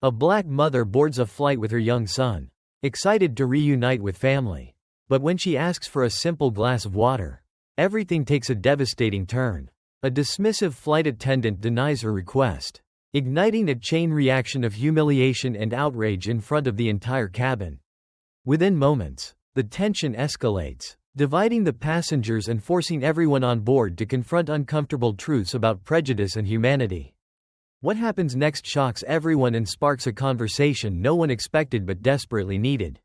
A black mother boards a flight with her young son, excited to reunite with family. But when she asks for a simple glass of water, everything takes a devastating turn. A dismissive flight attendant denies her request, igniting a chain reaction of humiliation and outrage in front of the entire cabin. Within moments, the tension escalates, dividing the passengers and forcing everyone on board to confront uncomfortable truths about prejudice and humanity. What happens next shocks everyone and sparks a conversation no one expected but desperately needed.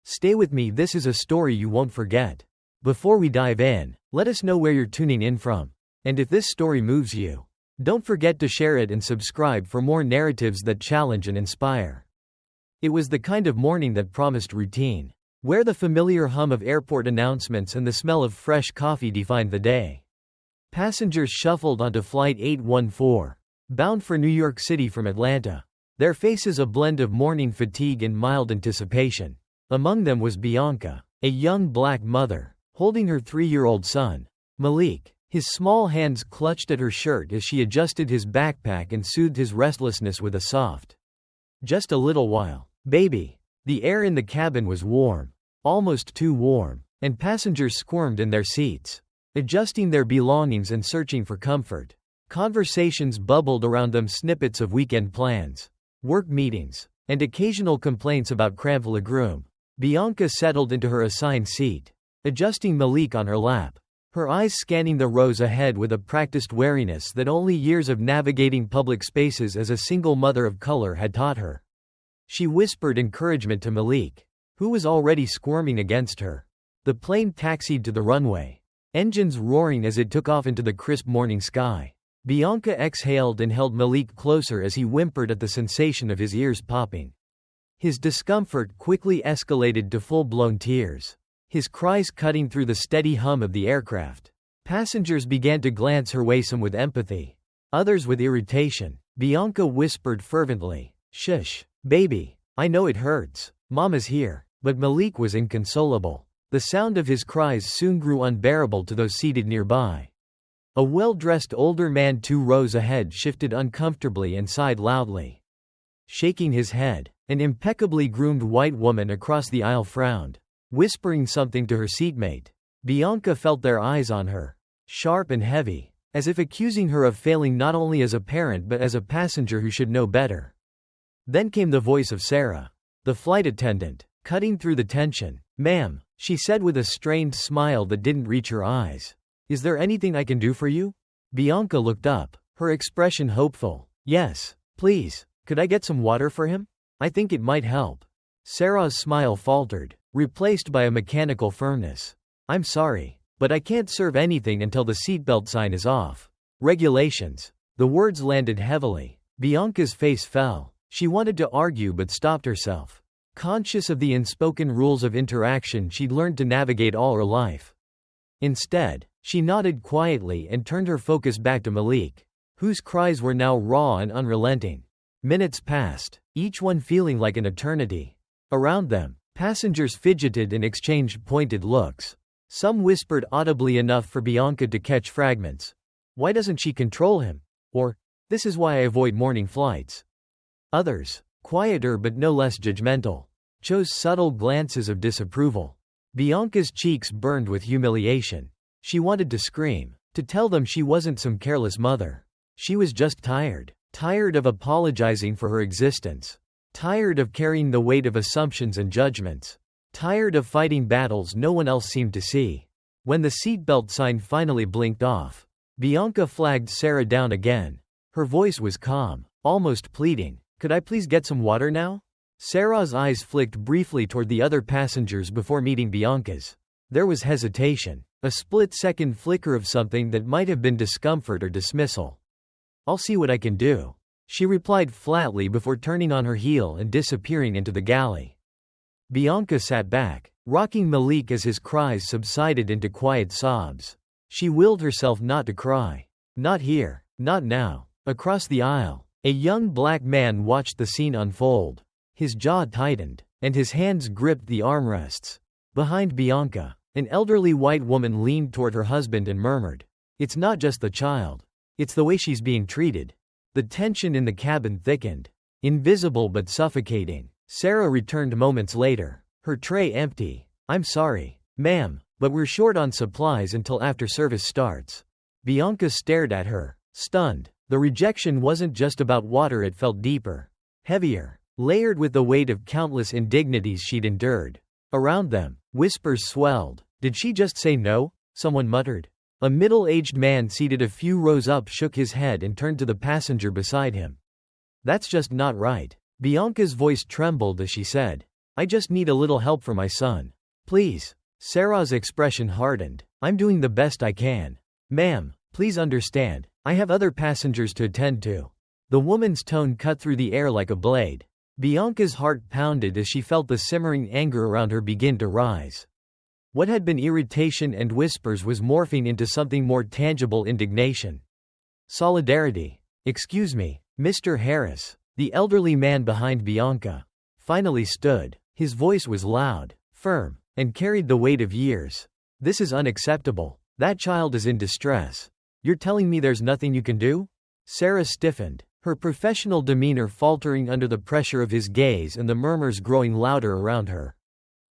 Stay with me, this is a story you won't forget. Before we dive in, let us know where you're tuning in from. And if this story moves you, don't forget to share it and subscribe for more narratives that challenge and inspire. It was the kind of morning that promised routine, where the familiar hum of airport announcements and the smell of fresh coffee defined the day. Passengers shuffled onto Flight 814, bound for New York City from Atlanta, their faces a blend of morning fatigue and mild anticipation. Among them was Bianca, a young black mother, holding her 3-year-old son, Malik. His small hands clutched at her shirt as she adjusted his backpack and soothed his restlessness with a soft, "Just a little while, baby." The air in the cabin was warm, almost too warm, and passengers squirmed in their seats, adjusting their belongings and searching for comfort. Conversations bubbled around them, snippets of weekend plans, work meetings, and occasional complaints about cramped legroom. Bianca settled into her assigned seat, adjusting Malik on her lap, her eyes scanning the rows ahead with a practiced wariness that only years of navigating public spaces as a single mother of color had taught her. She whispered encouragement to Malik, who was already squirming against her. The plane taxied to the runway, engines roaring as it took off into the crisp morning sky. Bianca exhaled and held Malik closer as he whimpered at the sensation of his ears popping. His discomfort quickly escalated to full-blown tears, his cries cutting through the steady hum of the aircraft. Passengers began to glance her way, some with empathy, others with irritation. Bianca whispered fervently, "Shush, baby. I know it hurts. Mama's here." But Malik was inconsolable. The sound of his cries soon grew unbearable to those seated nearby. A well-dressed older man 2 rows ahead shifted uncomfortably and sighed loudly. Shaking his head, an impeccably groomed white woman across the aisle frowned, whispering something to her seatmate. Bianca felt their eyes on her, sharp and heavy, as if accusing her of failing not only as a parent but as a passenger who should know better. Then came the voice of Sarah, the flight attendant, cutting through the tension. "Ma'am," she said with a strained smile that didn't reach her eyes. "Is there anything I can do for you?" Bianca looked up, her expression hopeful. "Yes, please. Could I get some water for him? I think it might help." Sarah's smile faltered, replaced by a mechanical firmness. "I'm sorry, but I can't serve anything until the seatbelt sign is off. Regulations." The words landed heavily. Bianca's face fell. She wanted to argue but stopped herself, conscious of the unspoken rules of interaction she'd learned to navigate all her life. Instead, she nodded quietly and turned her focus back to Malik, whose cries were now raw and unrelenting. Minutes passed, each one feeling like an eternity. Around them, passengers fidgeted and exchanged pointed looks. Some whispered audibly enough for Bianca to catch fragments. "Why doesn't she control him?" Or, "This is why I avoid morning flights." Others, quieter but no less judgmental, chose subtle glances of disapproval. Bianca's cheeks burned with humiliation. She wanted to scream, to tell them she wasn't some careless mother. She was just tired. Tired of apologizing for her existence. Tired of carrying the weight of assumptions and judgments. Tired of fighting battles no one else seemed to see. When the seatbelt sign finally blinked off, Bianca flagged Sarah down again. Her voice was calm, almost pleading. "Could I please get some water now?" Sarah's eyes flicked briefly toward the other passengers before meeting Bianca's. There was hesitation, a split-second flicker of something that might have been discomfort or dismissal. "I'll see what I can do," she replied flatly before turning on her heel and disappearing into the galley. Bianca sat back, rocking Malik as his cries subsided into quiet sobs. She willed herself not to cry. Not here, not now. Across the aisle, a young black man watched the scene unfold. His jaw tightened, and his hands gripped the armrests. Behind Bianca, an elderly white woman leaned toward her husband and murmured, "It's not just the child. It's the way she's being treated." The tension in the cabin thickened. invisible but suffocating. Sarah returned moments later, her tray empty. "I'm sorry, ma'am, but we're short on supplies until after service starts." Bianca stared at her, stunned. The rejection wasn't just about water, it felt deeper, heavier, layered with the weight of countless indignities she'd endured. Around them, whispers swelled. "Did she just say no?" someone muttered. A middle-aged man seated a few rows up shook his head and turned to the passenger beside him. "That's just not right." Bianca's voice trembled as she said, "I just need a little help for my son. Please." Sarah's expression hardened. "I'm doing the best I can. Ma'am, please understand, I have other passengers to attend to." The woman's tone cut through the air like a blade. Bianca's heart pounded as she felt the simmering anger around her begin to rise. What had been irritation and whispers was morphing into something more tangible: indignation. Solidarity. "Excuse me, Mr. Harris." The elderly man behind Bianca finally stood. His voice was loud, firm, and carried the weight of years. "This is unacceptable. That child is in distress. You're telling me there's nothing you can do?" Sarah stiffened, her professional demeanor faltering under the pressure of his gaze and the murmurs growing louder around her.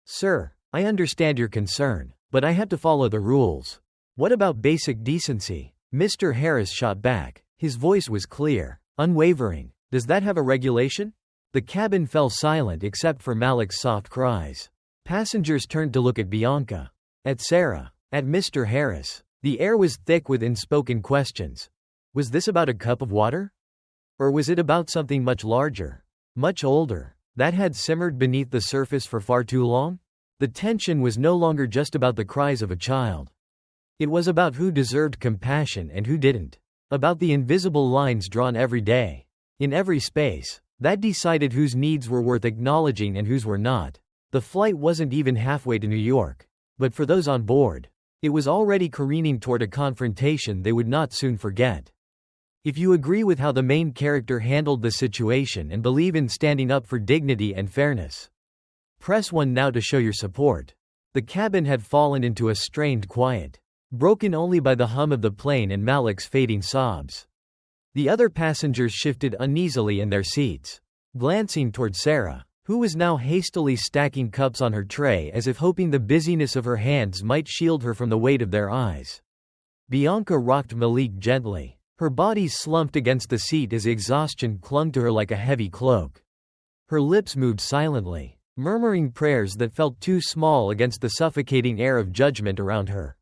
"Sir, I understand your concern, but I have to follow the rules." "What about basic decency?" Mr. Harris shot back. His voice was clear, unwavering. "Does that have a regulation?" The cabin fell silent except for Malik's soft cries. Passengers turned to look at Bianca, at Sarah, at Mr. Harris. The air was thick with unspoken questions. Was this about a cup of water? Or was it about something much larger, much older, that had simmered beneath the surface for far too long? The tension was no longer just about the cries of a child. It was about who deserved compassion and who didn't. About the invisible lines drawn every day, in every space, that decided whose needs were worth acknowledging and whose were not. The flight wasn't even halfway to New York. But for those on board, it was already careening toward a confrontation they would not soon forget. If you agree with how the main character handled the situation and believe in standing up for dignity and fairness, press 1 now to show your support. The cabin had fallen into a strained quiet, broken only by the hum of the plane and Malik's fading sobs. The other passengers shifted uneasily in their seats, glancing toward Sarah, who was now hastily stacking cups on her tray as if hoping the busyness of her hands might shield her from the weight of their eyes. Bianca rocked Malik gently. Her body slumped against the seat as exhaustion clung to her like a heavy cloak. Her lips moved silently, murmuring prayers that felt too small against the suffocating air of judgment around her.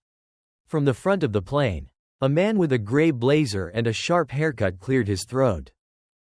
From the front of the plane, a man with a gray blazer and a sharp haircut cleared his throat.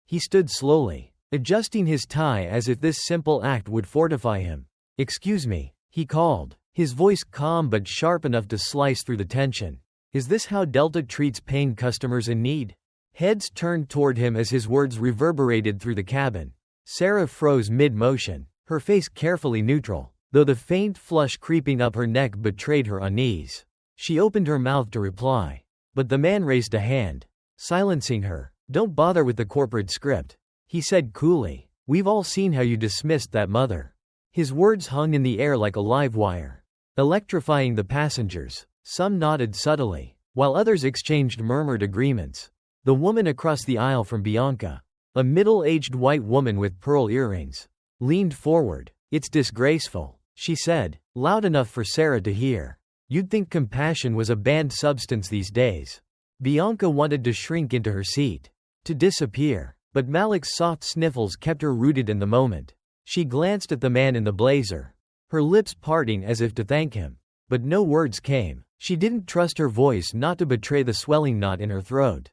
He stood slowly, adjusting his tie as if this simple act would fortify him. "Excuse me," he called, his voice calm but sharp enough to slice through the tension. "Is this how Delta treats paying customers in need?" Heads turned toward him as his words reverberated through the cabin. Sarah froze mid-motion, her face carefully neutral, though the faint flush creeping up her neck betrayed her unease. She opened her mouth to reply, but the man raised a hand, silencing her. "Don't bother with the corporate script," he said coolly. "We've all seen how you dismissed that mother." His words hung in the air like a live wire, electrifying the passengers. Some nodded subtly, while others exchanged murmured agreements. The woman across the aisle from Bianca, a middle-aged white woman with pearl earrings, leaned forward. "It's disgraceful," she said, loud enough for Sarah to hear. "You'd think compassion was a banned substance these days." Bianca wanted to shrink into her seat, to disappear, but Malik's soft sniffles kept her rooted in the moment. She glanced at the man in the blazer, her lips parting as if to thank him. But no words came. She didn't trust her voice not to betray the swelling knot in her throat.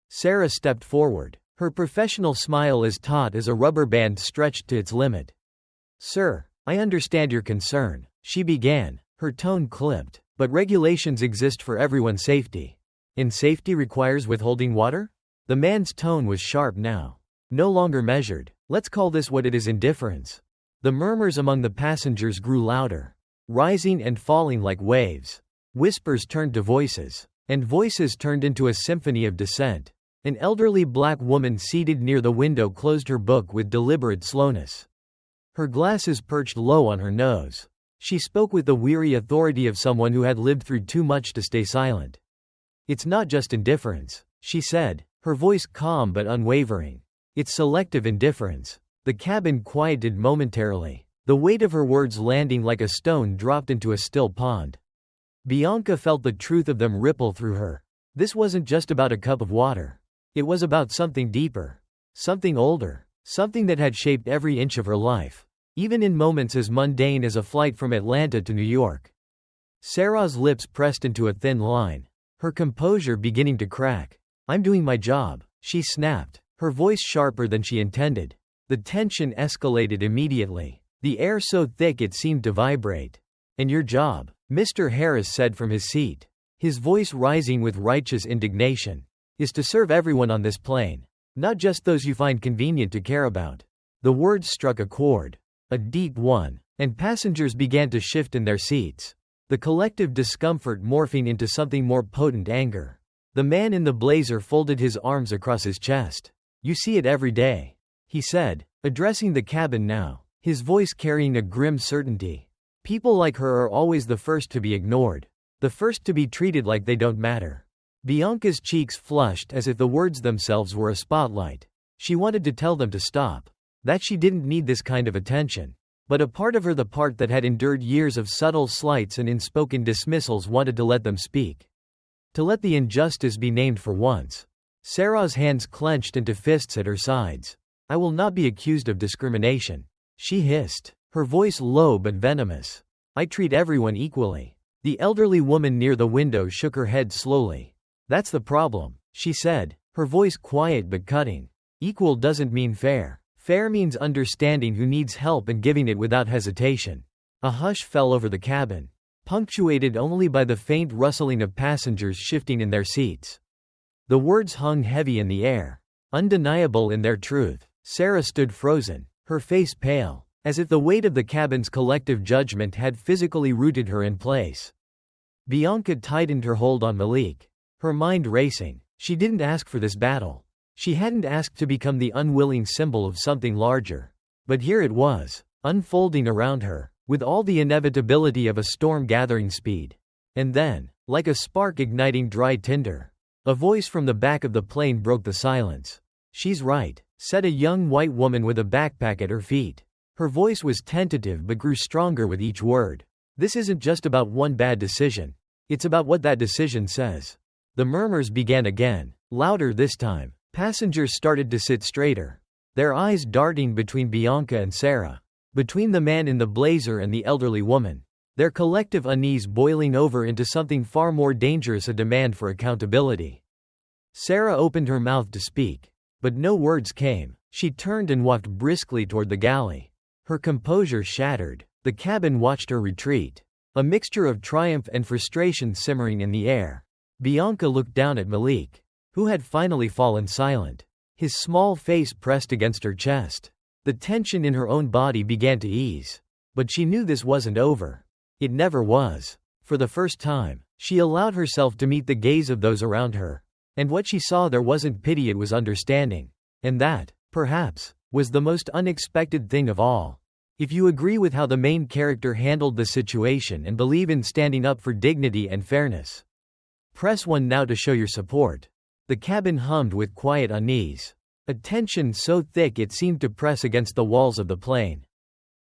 Sarah stepped forward, her professional smile as taut as a rubber band stretched to its limit. "Sir, I understand your concern," she began, her tone clipped, "but regulations exist for everyone's safety. And safety requires withholding water?" The man's tone was sharp now, no longer measured. "Let's call this what it is: indifference." The murmurs among the passengers grew louder, rising and falling like waves. Whispers turned to voices, and voices turned into a symphony of dissent. An elderly black woman seated near the window closed her book with deliberate slowness, her glasses perched low on her nose. She spoke with the weary authority of someone who had lived through too much to stay silent. "It's not just indifference," she said, her voice calm but unwavering. It's selective indifference. The cabin quieted momentarily, the weight of her words landing like a stone dropped into a still pond. Bianca felt the truth of them ripple through her. This wasn't just about a cup of water. It was about something deeper. Something older. Something that had shaped every inch of her life. Even in moments as mundane as a flight from Atlanta to New York. Sarah's lips pressed into a thin line, her composure beginning to crack. "I'm doing my job," she snapped, her voice sharper than she intended. The tension escalated immediately, the air so thick it seemed to vibrate. "And your job," Mr. Harris said from his seat, his voice rising with righteous indignation, "is to serve everyone on this plane, not just those you find convenient to care about." The words struck a chord, a deep one, and passengers began to shift in their seats. The collective discomfort morphing into something more potent anger. The man in the blazer folded his arms across his chest. "You see it every day," he said, addressing the cabin now, his voice carrying a grim certainty. "People like her are always the first to be ignored, the first to be treated like they don't matter." Bianca's cheeks flushed as if the words themselves were a spotlight. She wanted to tell them to stop, that she didn't need this kind of attention. But a part of her, the part that had endured years of subtle slights and unspoken dismissals, wanted to let them speak. To let the injustice be named for once. Sarah's hands clenched into fists at her sides. "I will not be accused of discrimination," she hissed, her voice low but venomous. "I treat everyone equally." The elderly woman near the window shook her head slowly. "That's the problem," she said, her voice quiet but cutting. "Equal doesn't mean fair. Fair means understanding who needs help and giving it without hesitation." A hush fell over the cabin, punctuated only by the faint rustling of passengers shifting in their seats. The words hung heavy in the air, undeniable in their truth. Sarah stood frozen, her face pale, as if the weight of the cabin's collective judgment had physically rooted her in place. Bianca tightened her hold on Malik, her mind racing. She didn't ask for this battle. She hadn't asked to become the unwilling symbol of something larger. But here it was, unfolding around her, with all the inevitability of a storm gathering speed. And then, like a spark igniting dry tinder, a voice from the back of the plane broke the silence. "She's right," said a young white woman with a backpack at her feet. Her voice was tentative but grew stronger with each word. "This isn't just about one bad decision. It's about what that decision says." The murmurs began again, louder this time. Passengers started to sit straighter, their eyes darting between Bianca and Sarah, between the man in the blazer and the elderly woman, their collective unease boiling over into something far more dangerous, a demand for accountability. Sarah opened her mouth to speak, but no words came. She turned and walked briskly toward the galley, her composure shattered. The cabin watched her retreat, a mixture of triumph and frustration simmering in the air. Bianca looked down at Malik, who had finally fallen silent, his small face pressed against her chest. The tension in her own body began to ease. But she knew this wasn't over. It never was. For the first time, she allowed herself to meet the gaze of those around her. And what she saw there wasn't pity, it was understanding. And that, perhaps, was the most unexpected thing of all. If you agree with how the main character handled the situation and believe in standing up for dignity and fairness, press 1 now to show your support. The cabin hummed with quiet unease, a tension so thick it seemed to press against the walls of the plane.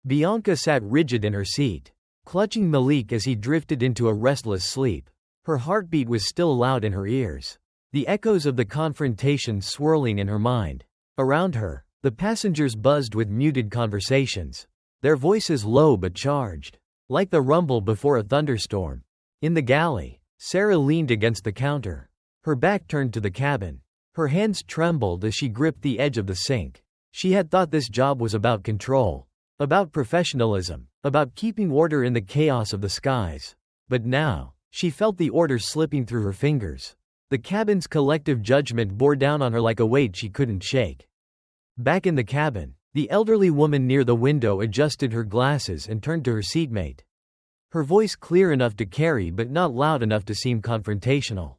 Bianca sat rigid in her seat, clutching Malik as he drifted into a restless sleep. Her heartbeat was still loud in her ears, the echoes of the confrontation swirling in her mind. Around her, the passengers buzzed with muted conversations, their voices low but charged, like the rumble before a thunderstorm. In the galley, Sarah leaned against the counter, her back turned to the cabin. Her hands trembled as she gripped the edge of the sink. She had thought this job was about control, about professionalism, about keeping order in the chaos of the skies. But now, she felt the order slipping through her fingers. The cabin's collective judgment bore down on her like a weight she couldn't shake. Back in the cabin, the elderly woman near the window adjusted her glasses and turned to her seatmate. Her voice clear enough to carry but not loud enough to seem confrontational.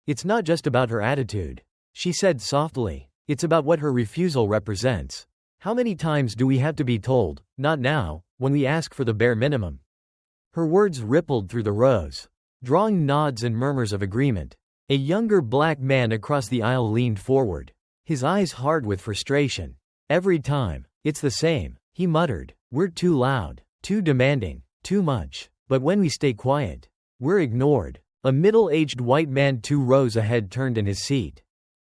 "It's not just about her attitude," she said softly. "It's about what her refusal represents. How many times do we have to be told, 'Not now,' when we ask for the bare minimum?" Her words rippled through the rows, drawing nods and murmurs of agreement. A younger black man across the aisle leaned forward, his eyes hard with frustration. Every time, it's the same, he muttered. We're too loud, too demanding, too much. But when we stay quiet, we're ignored. A middle-aged white man 2 rows ahead turned in his seat.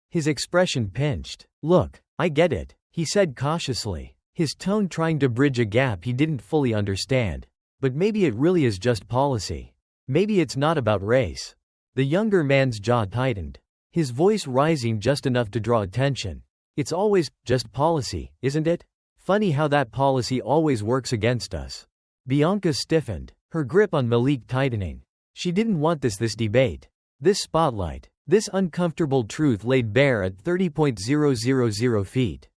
His expression pinched. Look, I get it, he said cautiously, his tone trying to bridge a gap he didn't fully understand. But maybe it really is just policy. Maybe it's not about race. The younger man's jaw tightened, his voice rising just enough to draw attention. It's always just policy, isn't it? Funny how that policy always works against us. Bianca stiffened, her grip on Malik tightening. She didn't want this debate. This spotlight. This uncomfortable truth laid bare at 30,000 feet.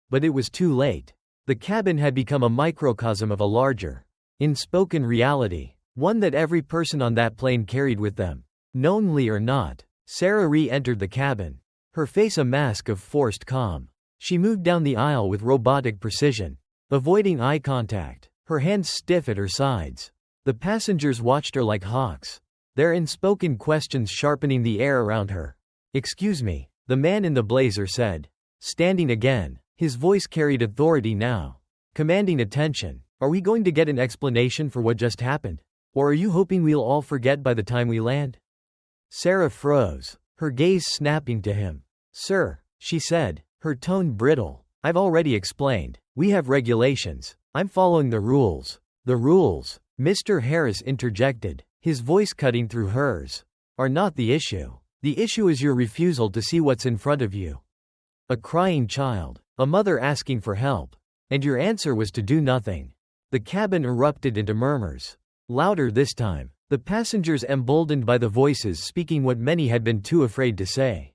But it was too late. The cabin had become a microcosm of a larger, unspoken reality, one that every person on that plane carried with them. Knowingly or not, Sarah re-entered the cabin, her face a mask of forced calm. She moved down the aisle with robotic precision, avoiding eye contact, her hands stiff at her sides. The passengers watched her like hawks, their unspoken questions sharpening the air around her. Excuse me, the man in the blazer said, standing again. His voice carried authority now, commanding attention. Are we going to get an explanation for what just happened? Or are you hoping we'll all forget by the time we land? Sarah froze, her gaze snapping to him. Sir, she said, her tone brittle. I've already explained. We have regulations. I'm following the rules. The rules, Mr. Harris interjected, his voice cutting through hers, are not the issue. The issue is your refusal to see what's in front of you. A crying child, a mother asking for help. And your answer was to do nothing. The cabin erupted into murmurs. Louder this time, the passengers emboldened by the voices speaking what many had been too afraid to say.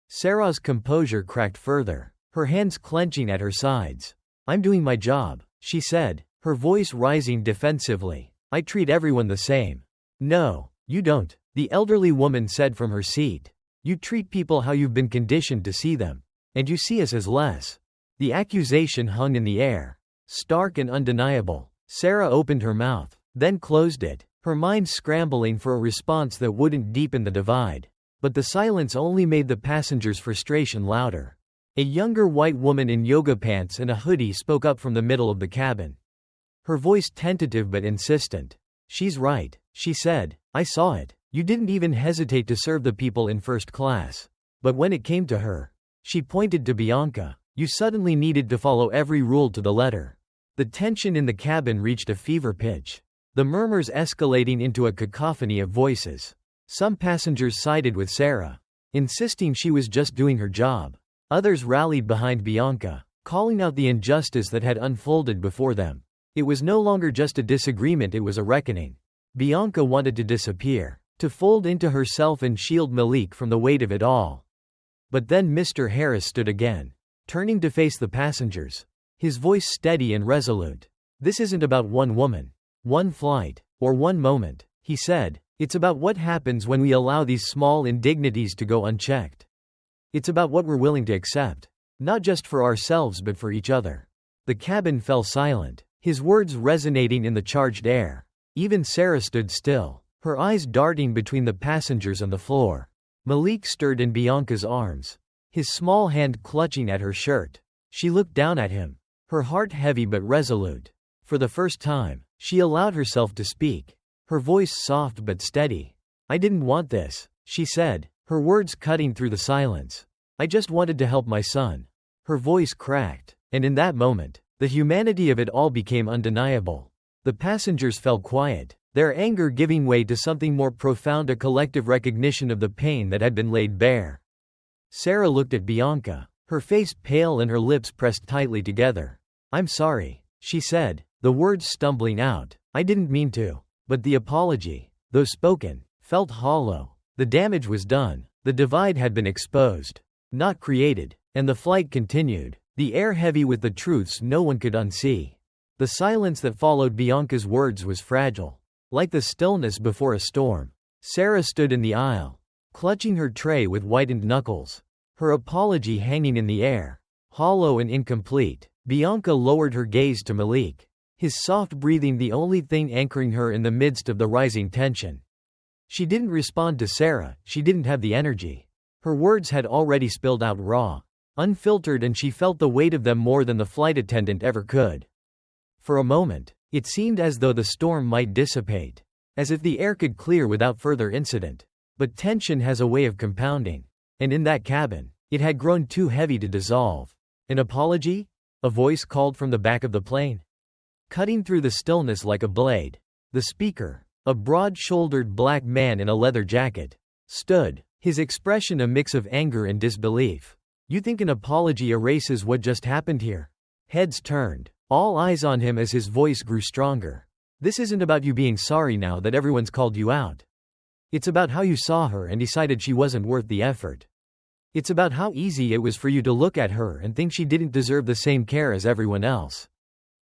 Sarah's composure cracked further, her hands clenching at her sides. I'm doing my job, she said, her voice rising defensively. I treat everyone the same. No, you don't, the elderly woman said from her seat. You treat people how you've been conditioned to see them. And you see us as less. The accusation hung in the air, stark and undeniable. Sarah opened her mouth, then closed it, her mind scrambling for a response that wouldn't deepen the divide. But the silence only made the passengers' frustration louder. A younger white woman in yoga pants and a hoodie spoke up from the middle of the cabin. Her voice tentative but insistent. She's right, she said. I saw it. You didn't even hesitate to serve the people in first class. But when it came to her, she pointed to Bianca. You suddenly needed to follow every rule to the letter. The tension in the cabin reached a fever pitch, the murmurs escalating into a cacophony of voices. Some passengers sided with Sarah, insisting she was just doing her job. Others rallied behind Bianca, calling out the injustice that had unfolded before them. It was no longer just a disagreement, it was a reckoning. Bianca wanted to disappear, to fold into herself and shield Malik from the weight of it all. But then Mr. Harris stood again, turning to face the passengers, his voice steady and resolute. This isn't about one woman, one flight, or one moment, he said. It's about what happens when we allow these small indignities to go unchecked. It's about what we're willing to accept, not just for ourselves but for each other. The cabin fell silent, his words resonating in the charged air. Even Sarah stood still, her eyes darting between the passengers and the floor. Malik stirred in Bianca's arms, his small hand clutching at her shirt. She looked down at him, her heart heavy but resolute. For the first time, she allowed herself to speak, her voice soft but steady. I didn't want this, she said, her words cutting through the silence. I just wanted to help my son. Her voice cracked, and in that moment, the humanity of it all became undeniable. The passengers fell quiet, their anger giving way to something more profound, a collective recognition of the pain that had been laid bare. Sarah looked at Bianca, her face pale and her lips pressed tightly together. I'm sorry, she said, the words stumbling out. I didn't mean to. But the apology, though spoken, felt hollow. The damage was done. The divide had been exposed, not created, and the flight continued, the air heavy with the truths no one could unsee. The silence that followed Bianca's words was fragile, like the stillness before a storm. Sarah stood in the aisle, clutching her tray with whitened knuckles, her apology hanging in the air, hollow and incomplete. Bianca lowered her gaze to Malik, his soft breathing the only thing anchoring her in the midst of the rising tension. She didn't respond to Sarah, she didn't have the energy. Her words had already spilled out raw. unfiltered, and she felt the weight of them more than the flight attendant ever could. For a moment, it seemed as though the storm might dissipate, as if the air could clear without further incident. But tension has a way of compounding, and in that cabin, it had grown too heavy to dissolve. An apology? A voice called from the back of the plane. Cutting through the stillness like a blade, the speaker, a broad-shouldered black man in a leather jacket, stood, his expression a mix of anger and disbelief. You think an apology erases what just happened here? Heads turned, all eyes on him as his voice grew stronger. This isn't about you being sorry now that everyone's called you out. It's about how you saw her and decided she wasn't worth the effort. It's about how easy it was for you to look at her and think she didn't deserve the same care as everyone else.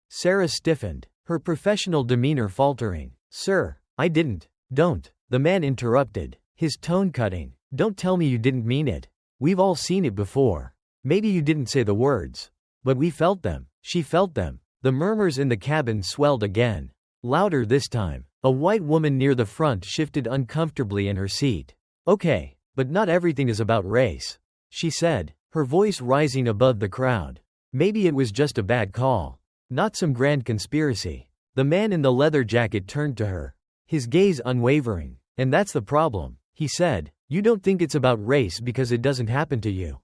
Sarah stiffened, her professional demeanor faltering. Sir, I didn't. Don't. The man interrupted, his tone cutting. Don't tell me you didn't mean it. We've all seen it before. Maybe you didn't say the words, but we felt them. She felt them. The murmurs in the cabin swelled again. Louder this time. A white woman near the front shifted uncomfortably in her seat. Okay, but not everything is about race, she said, her voice rising above the crowd. Maybe it was just a bad call. Not some grand conspiracy. The man in the leather jacket turned to her, his gaze unwavering. And that's the problem, he said. You don't think it's about race because it doesn't happen to you.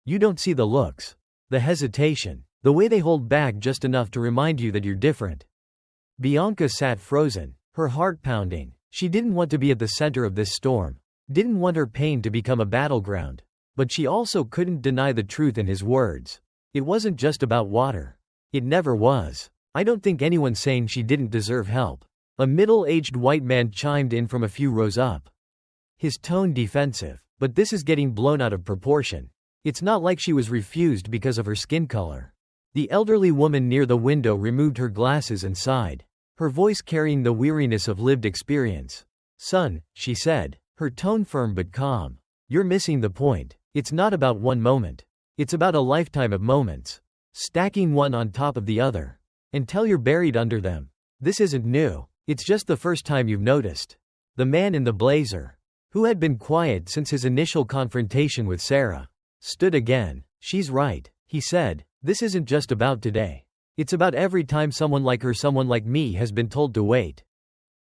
You don't see the looks, the hesitation, the way they hold back just enough to remind you that you're different. Bianca sat frozen, her heart pounding. She didn't want to be at the center of this storm, didn't want her pain to become a battleground. But she also couldn't deny the truth in his words. It wasn't just about water. It never was. I don't think anyone's saying she didn't deserve help. A middle-aged white man chimed in from a few rows up, his tone defensive. But this is getting blown out of proportion. It's not like she was refused because of her skin color. The elderly woman near the window removed her glasses and sighed, her voice carrying the weariness of lived experience. Son, she said, her tone firm but calm. You're missing the point. It's not about one moment. It's about a lifetime of moments, stacking one on top of the other, until you're buried under them. This isn't new. It's just the first time you've noticed. The man in the blazer, who had been quiet since his initial confrontation with Sarah, stood again. She's right, he said. This isn't just about today. It's about every time someone like her, someone like me, has been told to wait,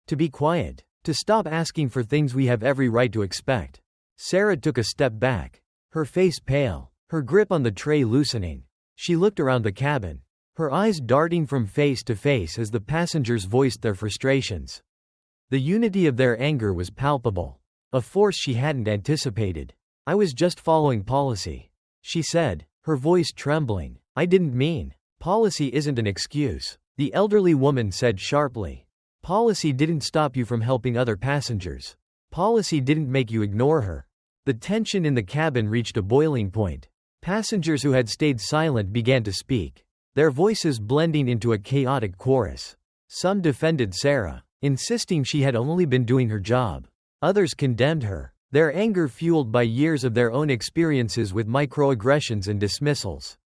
to be quiet, to stop asking for things we have every right to expect. Sarah took a step back, her face pale, her grip on the tray loosening. She looked around the cabin, her eyes darting from face to face as the passengers voiced their frustrations. The unity of their anger was palpable, a force she hadn't anticipated. I was just following policy, she said, her voice trembling. I didn't mean. Policy isn't an excuse, the elderly woman said sharply. Policy didn't stop you from helping other passengers. Policy didn't make you ignore her. The tension in the cabin reached a boiling point. Passengers who had stayed silent began to speak, their voices blending into a chaotic chorus. Some defended Sarah, insisting she had only been doing her job. Others condemned her, their anger fueled by years of their own experiences with microaggressions and dismissals.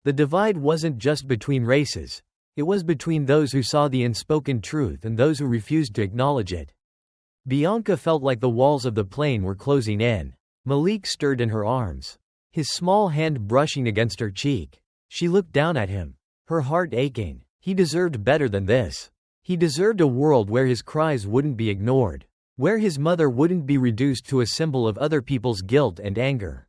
The divide wasn't just between races. It was between those who saw the unspoken truth and those who refused to acknowledge it. Bianca felt like the walls of the plane were closing in. Malik stirred in her arms, his small hand brushing against her cheek. She looked down at him, her heart aching. He deserved better than this. He deserved a world where his cries wouldn't be ignored, where his mother wouldn't be reduced to a symbol of other people's guilt and anger.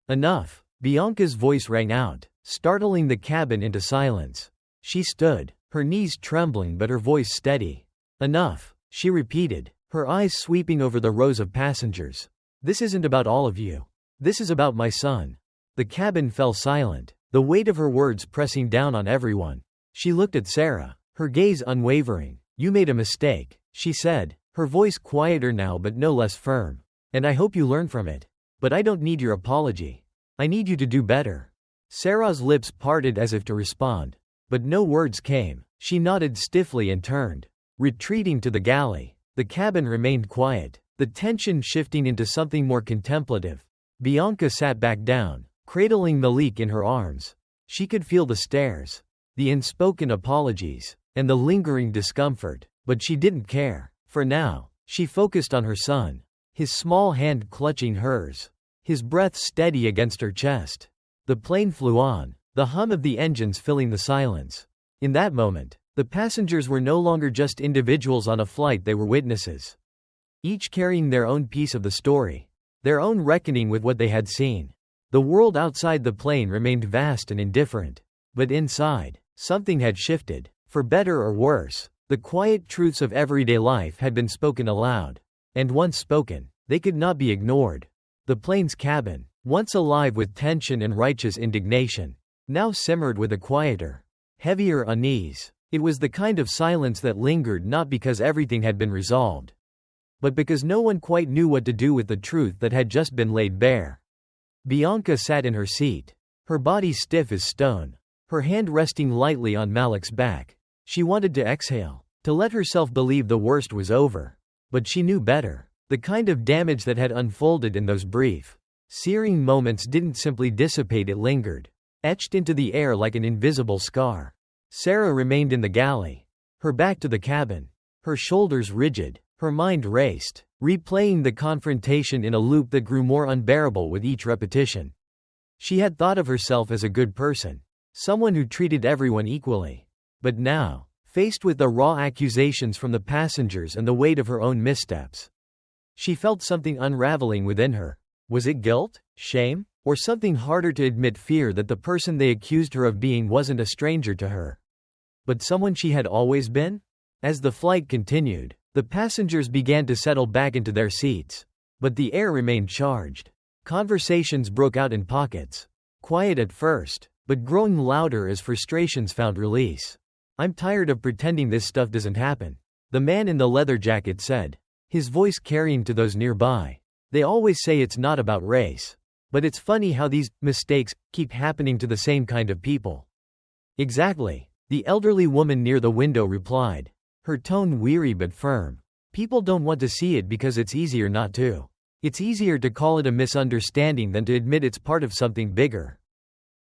Enough, Bianca's voice rang out, startling the cabin into silence. She stood, her knees trembling but her voice steady. Enough, she repeated, her eyes sweeping over the rows of passengers. This isn't about all of you. This is about my son. The cabin fell silent, the weight of her words pressing down on everyone. She looked at Sarah, her gaze unwavering. You made a mistake, she said, her voice quieter now but no less firm. And I hope you learn from it. But I don't need your apology. I need you to do better. Sarah's lips parted as if to respond, but no words came. She nodded stiffly and turned, retreating to the galley. The cabin remained quiet, the tension shifting into something more contemplative. Bianca sat back down, cradling Malik in her arms. She could feel the stares, the unspoken apologies, and the lingering discomfort, but she didn't care. For now, she focused on her son, his small hand clutching hers, his breath steady against her chest. The plane flew on, the hum of the engines filling the silence. In that moment, the passengers were no longer just individuals on a flight, they were witnesses. Each carrying their own piece of the story, their own reckoning with what they had seen. The world outside the plane remained vast and indifferent. But inside, something had shifted. For better or worse, the quiet truths of everyday life had been spoken aloud. And once spoken, they could not be ignored. The plane's cabin, once alive with tension and righteous indignation, now simmered with a quieter, heavier unease. It was the kind of silence that lingered not because everything had been resolved, but because no one quite knew what to do with the truth that had just been laid bare. Bianca sat in her seat, her body stiff as stone, her hand resting lightly on Malik's back. She wanted to exhale, to let herself believe the worst was over. But she knew better. The kind of damage that had unfolded in those brief, searing moments didn't simply dissipate, it lingered, etched into the air like an invisible scar. Sarah remained in the galley, her back to the cabin, her shoulders rigid, her mind raced, replaying the confrontation in a loop that grew more unbearable with each repetition. She had thought of herself as a good person, someone who treated everyone equally. But now, faced with the raw accusations from the passengers and the weight of her own missteps, she felt something unraveling within her. Was it guilt, shame, or something harder to admit, fear that the person they accused her of being wasn't a stranger to her, but someone she had always been? As the flight continued, the passengers began to settle back into their seats, but the air remained charged. Conversations broke out in pockets, quiet at first, but growing louder as frustrations found release. "I'm tired of pretending this stuff doesn't happen," the man in the leather jacket said, his voice carrying to those nearby. "They always say it's not about race. But it's funny how these mistakes keep happening to the same kind of people." "Exactly," the elderly woman near the window replied, her tone weary but firm. "People don't want to see it because it's easier not to. It's easier to call it a misunderstanding than to admit it's part of something bigger."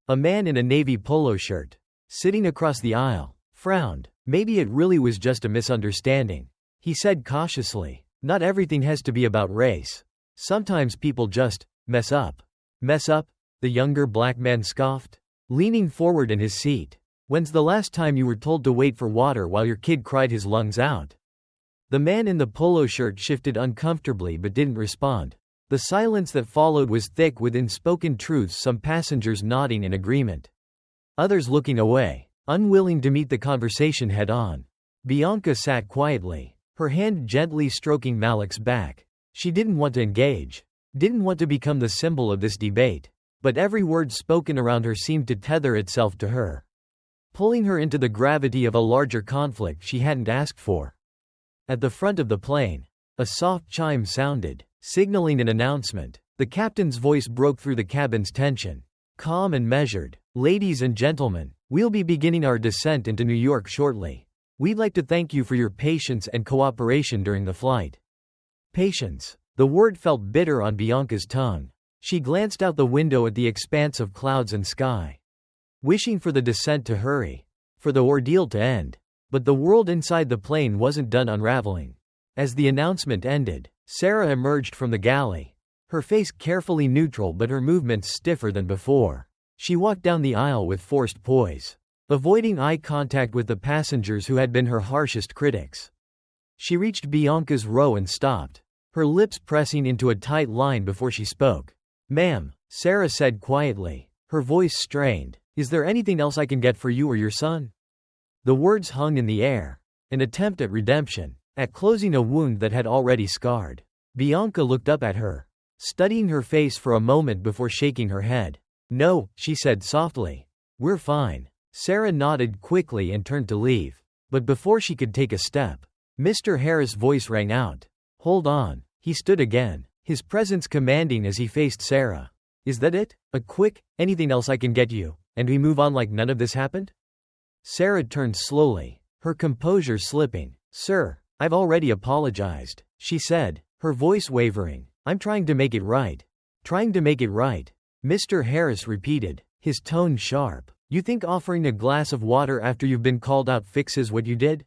A man in a navy polo shirt, sitting across the aisle, frowned. "Maybe it really was just a misunderstanding," he said cautiously. "Not everything has to be about race. Sometimes people just mess up." "Mess up?" the younger black man scoffed, leaning forward in his seat. "When's the last time you were told to wait for water while your kid cried his lungs out?" The man in the polo shirt shifted uncomfortably but didn't respond. The silence that followed was thick with unspoken truths, some passengers nodding in agreement, others looking away, unwilling to meet the conversation head-on. Bianca sat quietly, her hand gently stroking Malik's back. She didn't want to engage, didn't want to become the symbol of this debate, but every word spoken around her seemed to tether itself to her, pulling her into the gravity of a larger conflict she hadn't asked for. At the front of the plane, a soft chime sounded, signaling an announcement. The captain's voice broke through the cabin's tension, calm and measured. "Ladies and gentlemen, we'll be beginning our descent into New York shortly. We'd like to thank you for your patience and cooperation during the flight." Patience. The word felt bitter on Bianca's tongue. She glanced out the window at the expanse of clouds and sky, wishing for the descent to hurry, for the ordeal to end. But the world inside the plane wasn't done unraveling. As the announcement ended, Sarah emerged from the galley, her face carefully neutral but her movements stiffer than before. She walked down the aisle with forced poise, avoiding eye contact with the passengers who had been her harshest critics. She reached Bianca's row and stopped, her lips pressing into a tight line before she spoke. "Ma'am," Sarah said quietly, her voice strained, "is there anything else I can get for you or your son?" The words hung in the air, an attempt at redemption, at closing a wound that had already scarred. Bianca looked up at her, studying her face for a moment before shaking her head. "No," she said softly. "We're fine." Sarah nodded quickly and turned to leave. But before she could take a step, Mr. Harris' voice rang out. "Hold on." He stood again, his presence commanding as he faced Sarah. "Is that it? A quick, anything else I can get you, and we move on like none of this happened?" Sarah turned slowly, her composure slipping. "Sir, I've already apologized," she said, her voice wavering. "I'm trying to make it right." "Trying to make it right," Mr. Harris repeated, his tone sharp. "You think offering a glass of water after you've been called out fixes what you did?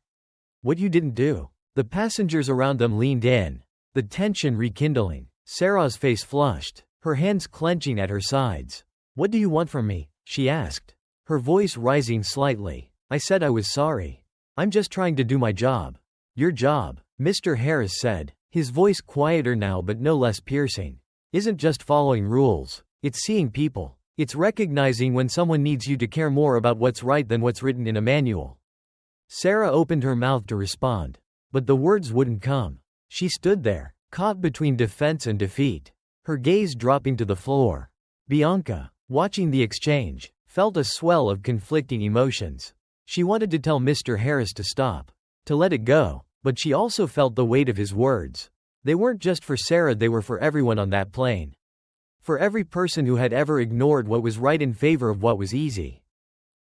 What you didn't do?" The passengers around them leaned in, the tension rekindling. Sarah's face flushed, her hands clenching at her sides. "What do you want from me?" she asked, her voice rising slightly. "I said I was sorry. I'm just trying to do my job." "Your job," Mr. Harris said, his voice quieter now but no less piercing, "isn't just following rules. It's seeing people. It's recognizing when someone needs you to care more about what's right than what's written in a manual." Sarah opened her mouth to respond, but the words wouldn't come. She stood there, caught between defense and defeat, her gaze dropping to the floor. Bianca, watching the exchange, felt a swell of conflicting emotions. She wanted to tell Mr. Harris to stop, to let it go, but she also felt the weight of his words. They weren't just for Sarah, they were for everyone on that plane. For every person who had ever ignored what was right in favor of what was easy.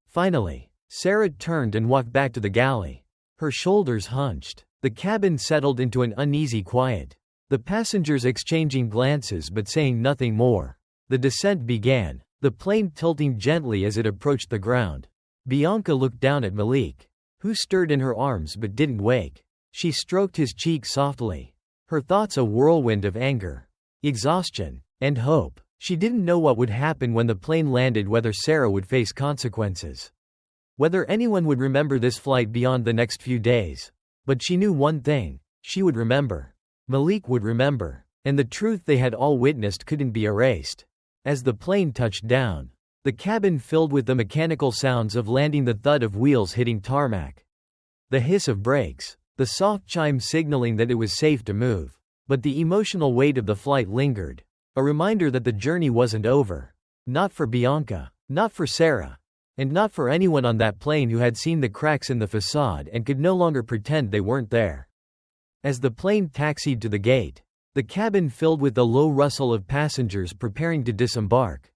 Finally, Sarah turned and walked back to the galley. Her shoulders hunched. The cabin settled into an uneasy quiet, the passengers exchanging glances but saying nothing more. The descent began, the plane tilting gently as it approached the ground. Bianca looked down at Malik, who stirred in her arms but didn't wake. She stroked his cheek softly, her thoughts a whirlwind of anger, exhaustion, and hope. She didn't know what would happen when the plane landed, whether Sarah would face consequences, whether anyone would remember this flight beyond the next few days. But she knew one thing: she would remember. Malik would remember, and the truth they had all witnessed couldn't be erased. As the plane touched down, the cabin filled with the mechanical sounds of landing, the thud of wheels hitting tarmac, the hiss of brakes, the soft chime signaling that it was safe to move. But the emotional weight of the flight lingered, a reminder that the journey wasn't over. Not for Bianca, not for Sarah, and not for anyone on that plane who had seen the cracks in the facade and could no longer pretend they weren't there. As the plane taxied to the gate, the cabin filled with the low rustle of passengers preparing to disembark.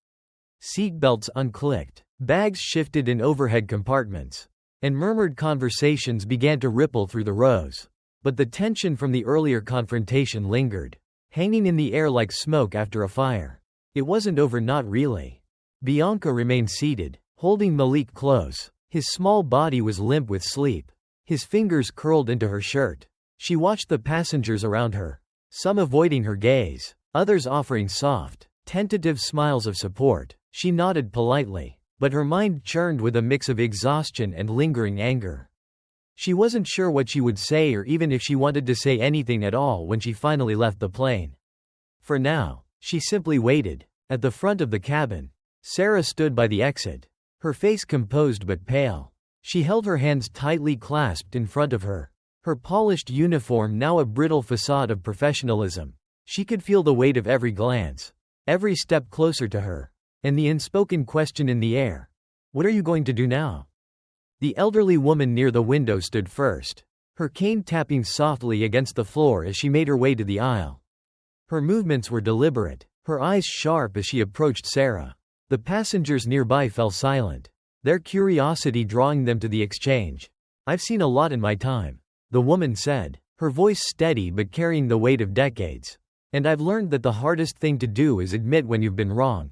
Seatbelts unclicked, bags shifted in overhead compartments, and murmured conversations began to ripple through the rows. But the tension from the earlier confrontation lingered, hanging in the air like smoke after a fire. It wasn't over, not really. Bianca remained seated, holding Malik close. His small body was limp with sleep, his fingers curled into her shirt. She watched the passengers around her, some avoiding her gaze, others offering soft, tentative smiles of support. She nodded politely, but her mind churned with a mix of exhaustion and lingering anger. She wasn't sure what she would say, or even if she wanted to say anything at all, when she finally left the plane. For now, she simply waited. At the front of the cabin, Sarah stood by the exit, her face composed but pale. She held her hands tightly clasped in front of her, her polished uniform now a brittle facade of professionalism. She could feel the weight of every glance, every step closer to her, and the unspoken question in the air: "What are you going to do now?" The elderly woman near the window stood first, her cane tapping softly against the floor as she made her way to the aisle. Her movements were deliberate, her eyes sharp as she approached Sarah. The passengers nearby fell silent, their curiosity drawing them to the exchange. "I've seen a lot in my time," the woman said, her voice steady but carrying the weight of decades. "And I've learned that the hardest thing to do is admit when you've been wrong.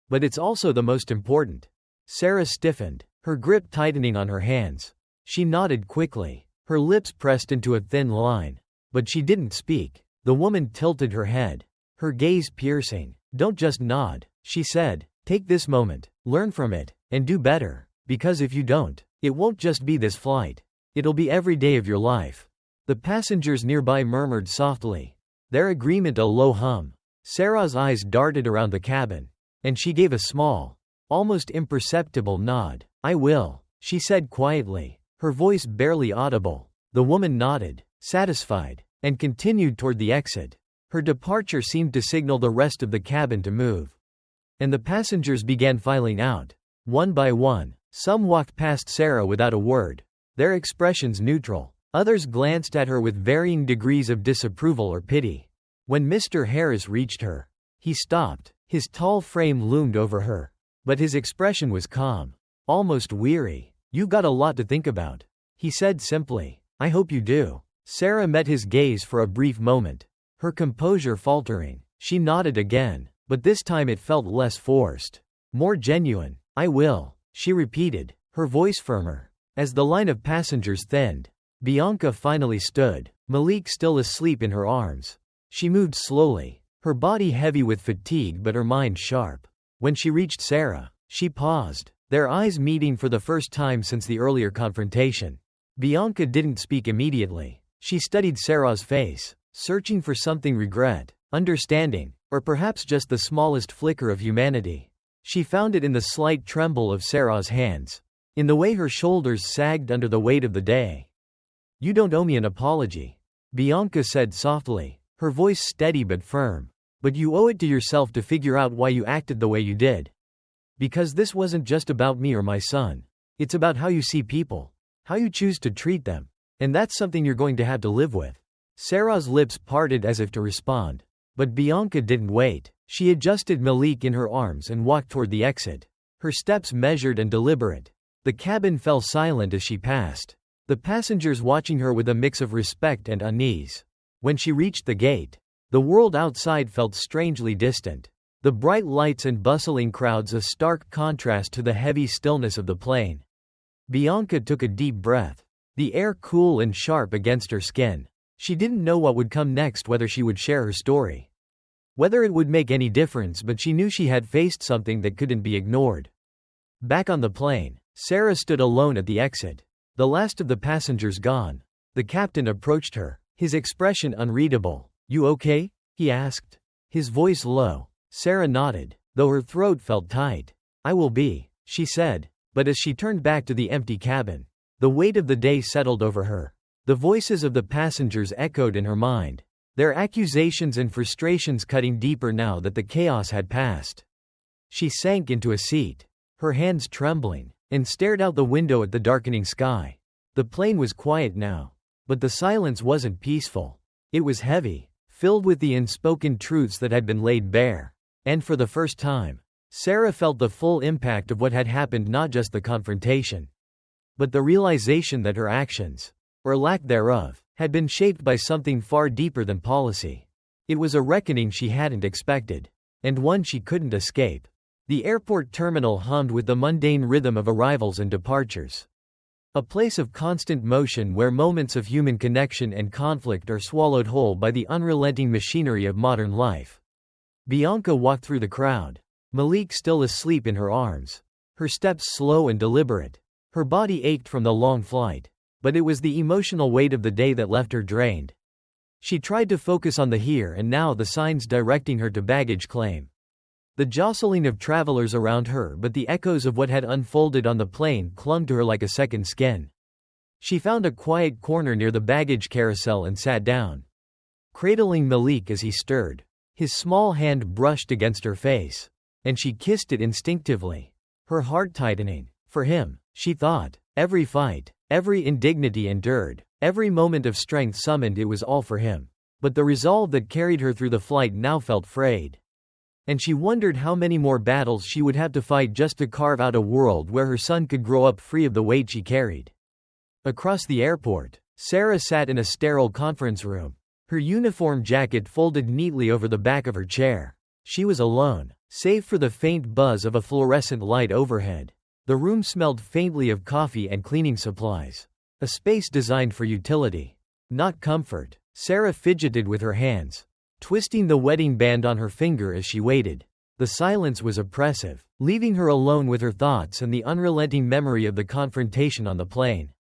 But it's also the most important." Sarah stiffened, her grip tightening on her hands. She nodded quickly, her lips pressed into a thin line. But she didn't speak. The woman tilted her head, her gaze piercing. "Don't just nod," she said. "Take this moment, learn from it, and do better. Because if you don't, it won't just be this flight. It'll be every day of your life." The passengers nearby murmured softly, their agreement a low hum. Sarah's eyes darted around the cabin, and she gave a small, almost imperceptible nod. "I will," she said quietly, her voice barely audible. The woman nodded, satisfied, and continued toward the exit. Her departure seemed to signal the rest of the cabin to move, and the passengers began filing out. One by one, some walked past Sarah without a word, their expressions neutral. Others glanced at her with varying degrees of disapproval or pity. When Mr. Harris reached her, he stopped. His tall frame loomed over her, but his expression was calm, almost weary. "You got a lot to think about," he said simply. "I hope you do." Sarah met his gaze for a brief moment, her composure faltering. She nodded again, but this time it felt less forced, more genuine. "I will," she repeated, her voice firmer. As the line of passengers thinned, Bianca finally stood, Malik still asleep in her arms. She moved slowly, her body heavy with fatigue but her mind sharp. When she reached Sarah, she paused, their eyes meeting for the first time since the earlier confrontation. Bianca didn't speak immediately. She studied Sarah's face, searching for something: regret, understanding, or perhaps just the smallest flicker of humanity. She found it in the slight tremble of Sarah's hands, in the way her shoulders sagged under the weight of the day. "You don't owe me an apology," Bianca said softly, her voice steady but firm. "But you owe it to yourself to figure out why you acted the way you did. Because this wasn't just about me or my son. It's about how you see people, how you choose to treat them. And that's something you're going to have to live with." Sarah's lips parted as if to respond. But Bianca didn't wait. She adjusted Malik in her arms and walked toward the exit, her steps measured and deliberate. The cabin fell silent as she passed, the passengers watching her with a mix of respect and unease. When she reached the gate, the world outside felt strangely distant. The bright lights and bustling crowds a stark contrast to the heavy stillness of the plane. Bianca took a deep breath, the air cool and sharp against her skin. She didn't know what would come next, whether she would share her story, whether it would make any difference, but she knew she had faced something that couldn't be ignored. Back on the plane, Sarah stood alone at the exit, the last of the passengers gone. The captain approached her, his expression unreadable. "You okay?" he asked, his voice low. Sarah nodded, though her throat felt tight. "I will be," she said, but as she turned back to the empty cabin, the weight of the day settled over her. The voices of the passengers echoed in her mind, their accusations and frustrations cutting deeper now that the chaos had passed. She sank into a seat, her hands trembling, and stared out the window at the darkening sky. The plane was quiet now, but the silence wasn't peaceful. It was heavy, filled with the unspoken truths that had been laid bare. And for the first time, Sarah felt the full impact of what had happened, not just the confrontation, but the realization that her actions, or lack thereof, had been shaped by something far deeper than policy. It was a reckoning she hadn't expected, and one she couldn't escape. The airport terminal hummed with the mundane rhythm of arrivals and departures. A place of constant motion where moments of human connection and conflict are swallowed whole by the unrelenting machinery of modern life. Bianca walked through the crowd, Malik still asleep in her arms, her steps slow and deliberate. Her body ached from the long flight, but it was the emotional weight of the day that left her drained. She tried to focus on the here and now, the signs directing her to baggage claim, the jostling of travelers around her, but the echoes of what had unfolded on the plane clung to her like a second skin. She found a quiet corner near the baggage carousel and sat down, cradling Malik as he stirred. His small hand brushed against her face, and she kissed it instinctively, her heart tightening. For him, she thought, every fight, every indignity endured, every moment of strength summoned, it was all for him. But the resolve that carried her through the flight now felt frayed. And she wondered how many more battles she would have to fight just to carve out a world where her son could grow up free of the weight she carried. Across the airport, Sarah sat in a sterile conference room, her uniform jacket folded neatly over the back of her chair. She was alone, save for the faint buzz of a fluorescent light overhead. The room smelled faintly of coffee and cleaning supplies. A space designed for utility, not comfort. Sarah fidgeted with her hands, twisting the wedding band on her finger as she waited. The silence was oppressive, leaving her alone with her thoughts and the unrelenting memory of the confrontation on the plane.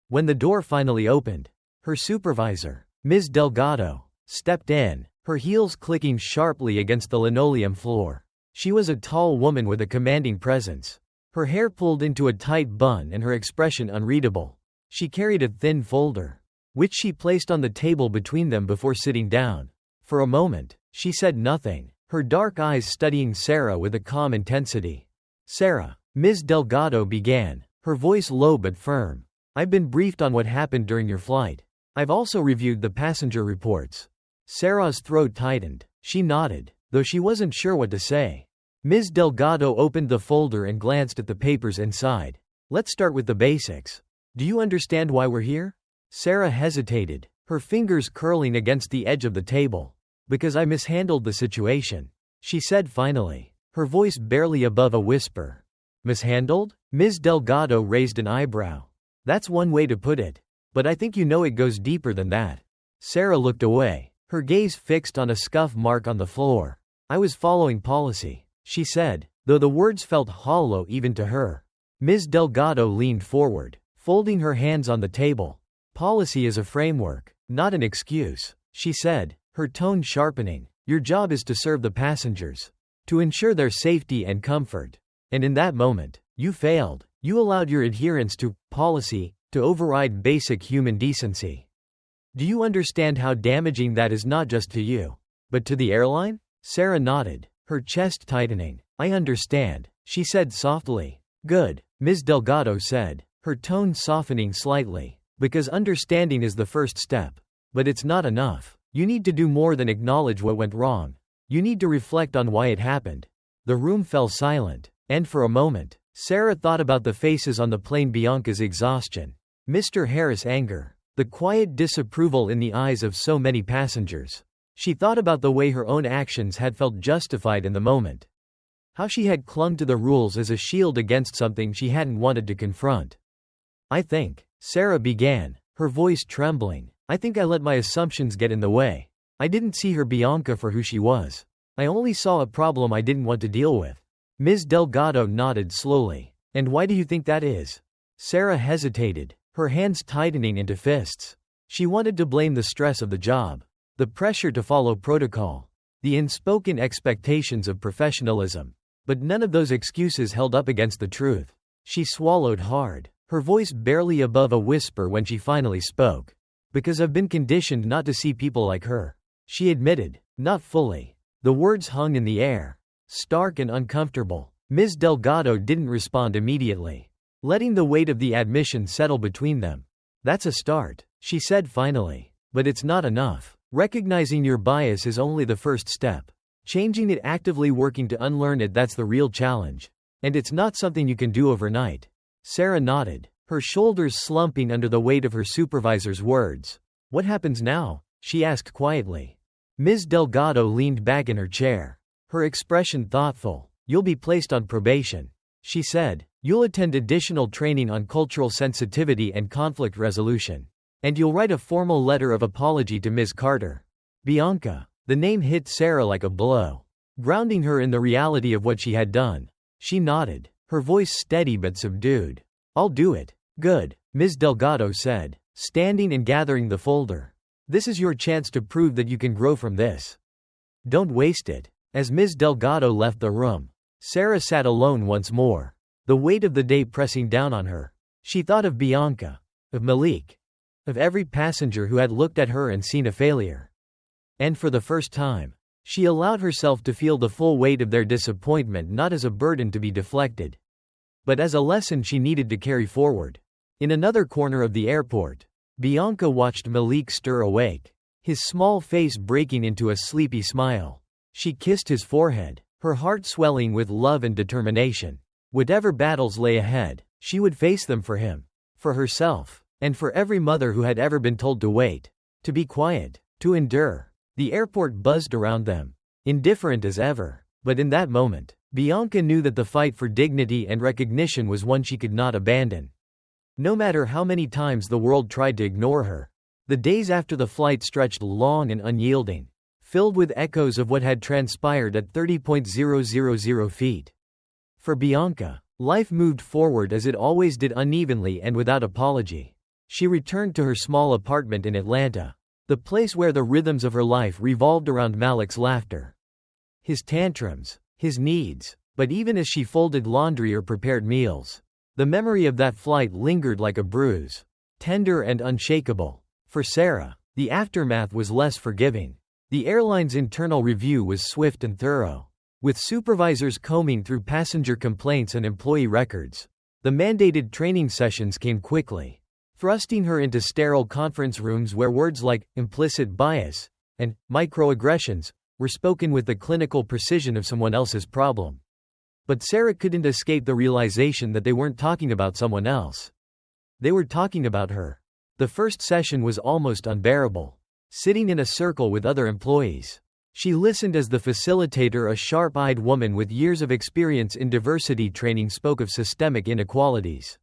When the door finally opened, her supervisor, Ms. Delgado, stepped in, her heels clicking sharply against the linoleum floor. She was a tall woman with a commanding presence, her hair pulled into a tight bun and her expression unreadable. She carried a thin folder, which she placed on the table between them before sitting down. For a moment, she said nothing, her dark eyes studying Sarah with a calm intensity. "Sarah," Ms. Delgado began, her voice low but firm, "I've been briefed on what happened during your flight. I've also reviewed the passenger reports." Sarah's throat tightened. She nodded, though she wasn't sure what to say. Ms. Delgado opened the folder and glanced at the papers inside. "Let's start with the basics. Do you understand why we're here?" Sarah hesitated, her fingers curling against the edge of the table. "Because I mishandled the situation," she said finally, her voice barely above a whisper. "Mishandled?" Ms. Delgado raised an eyebrow. "That's one way to put it. But I think you know it goes deeper than that." Sarah looked away, her gaze fixed on a scuff mark on the floor. "I was following policy," she said, though the words felt hollow even to her. Ms. Delgado leaned forward, folding her hands on the table. Policy is a framework, not an excuse, she said, her tone sharpening. Your job is to serve the passengers, to ensure their safety and comfort. And in that moment, you failed. You allowed your adherence to policy to override basic human decency. Do you understand how damaging that is not just to you, but to the airline? Sarah nodded, her chest tightening. I understand, she said softly. Good, Ms. Delgado said, her tone softening slightly. Because understanding is the first step. But it's not enough. You need to do more than acknowledge what went wrong. You need to reflect on why it happened. The room fell silent, and for a moment, Sarah thought about the faces on the plane, Bianca's exhaustion, Mr. Harris' anger, the quiet disapproval in the eyes of so many passengers. She thought about the way her own actions had felt justified in the moment. How she had clung to the rules as a shield against something she hadn't wanted to confront. I think, Sarah began, her voice trembling, I think I let my assumptions get in the way. I didn't see her Bianca for who she was. I only saw a problem I didn't want to deal with. Ms. Delgado nodded slowly. And why do you think that is? Sarah hesitated, her hands tightening into fists. She wanted to blame the stress of the job, the pressure to follow protocol, the unspoken expectations of professionalism. But none of those excuses held up against the truth. She swallowed hard, her voice barely above a whisper when she finally spoke. Because I've been conditioned not to see people like her, she admitted, not fully. The words hung in the air, stark and uncomfortable. Ms. Delgado didn't respond immediately, letting the weight of the admission settle between them. That's a start, she said finally. But it's not enough. Recognizing your bias is only the first step. Changing it, actively working to unlearn it, that's the real challenge. And it's not something you can do overnight. Sarah nodded, her shoulders slumping under the weight of her supervisor's words. What happens now? She asked quietly. Ms. Delgado leaned back in her chair, her expression thoughtful. You'll be placed on probation, she said. You'll attend additional training on cultural sensitivity and conflict resolution. And you'll write a formal letter of apology to Ms. Carter. Bianca. The name hit Sarah like a blow, grounding her in the reality of what she had done. She nodded, her voice steady but subdued. I'll do it. Good, Ms. Delgado said, standing and gathering the folder. This is your chance to prove that you can grow from this. Don't waste it. As Ms. Delgado left the room, Sarah sat alone once more, the weight of the day pressing down on her. She thought of Bianca, of Malik, of every passenger who had looked at her and seen a failure. And for the first time, she allowed herself to feel the full weight of their disappointment, not as a burden to be deflected, but as a lesson she needed to carry forward. In another corner of the airport, Bianca watched Malik stir awake, his small face breaking into a sleepy smile. She kissed his forehead, her heart swelling with love and determination. Whatever battles lay ahead, she would face them for him, for herself, and for every mother who had ever been told to wait, to be quiet, to endure. The airport buzzed around them, indifferent as ever. But in that moment, Bianca knew that the fight for dignity and recognition was one she could not abandon. No matter how many times the world tried to ignore her, the days after the flight stretched long and unyielding, filled with echoes of what had transpired at 30,000 feet. For Bianca, life moved forward as it always did, unevenly and without apology. She returned to her small apartment in Atlanta, the place where the rhythms of her life revolved around Malik's laughter, his tantrums, his needs. But even as she folded laundry or prepared meals, the memory of that flight lingered like a bruise, tender and unshakable. For Sarah, the aftermath was less forgiving. The airline's internal review was swift and thorough, with supervisors combing through passenger complaints and employee records. The mandated training sessions came quickly, thrusting her into sterile conference rooms where words like implicit bias and microaggressions were spoken with the clinical precision of someone else's problem. But Sarah couldn't escape the realization that they weren't talking about someone else. They were talking about her. The first session was almost unbearable. Sitting in a circle with other employees, she listened as the facilitator, a sharp-eyed woman with years of experience in diversity training, spoke of systemic inequalities,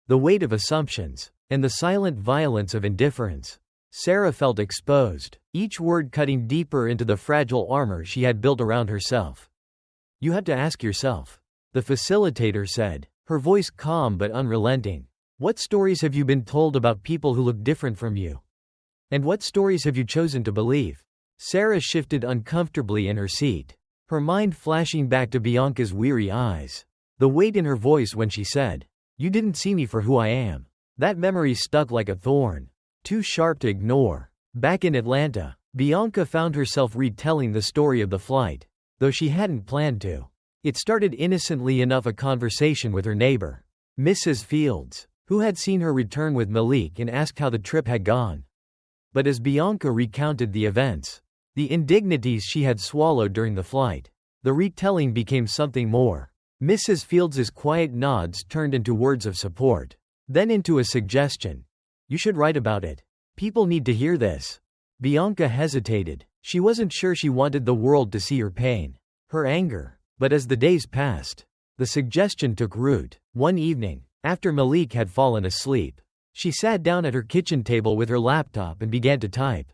the weight of assumptions, and the silent violence of indifference. Sarah felt exposed, each word cutting deeper into the fragile armor she had built around herself. You have to ask yourself, the facilitator said, her voice calm but unrelenting. What stories have you been told about people who look different from you? And what stories have you chosen to believe? Sarah shifted uncomfortably in her seat, her mind flashing back to Bianca's weary eyes. The weight in her voice when she said, "You didn't see me for who I am." That memory stuck like a thorn, too sharp to ignore. Back in Atlanta, Bianca found herself retelling the story of the flight, though she hadn't planned to. It started innocently enough, a conversation with her neighbor, Mrs. Fields, who had seen her return with Malik and asked how the trip had gone. But as Bianca recounted the events, the indignities she had swallowed during the flight, the retelling became something more. Mrs. Fields's quiet nods turned into words of support, then into a suggestion. "You should write about it. People need to hear this." Bianca hesitated. She wasn't sure she wanted the world to see her pain, her anger. But as the days passed, the suggestion took root. One evening, after Malik had fallen asleep, she sat down at her kitchen table with her laptop and began to type.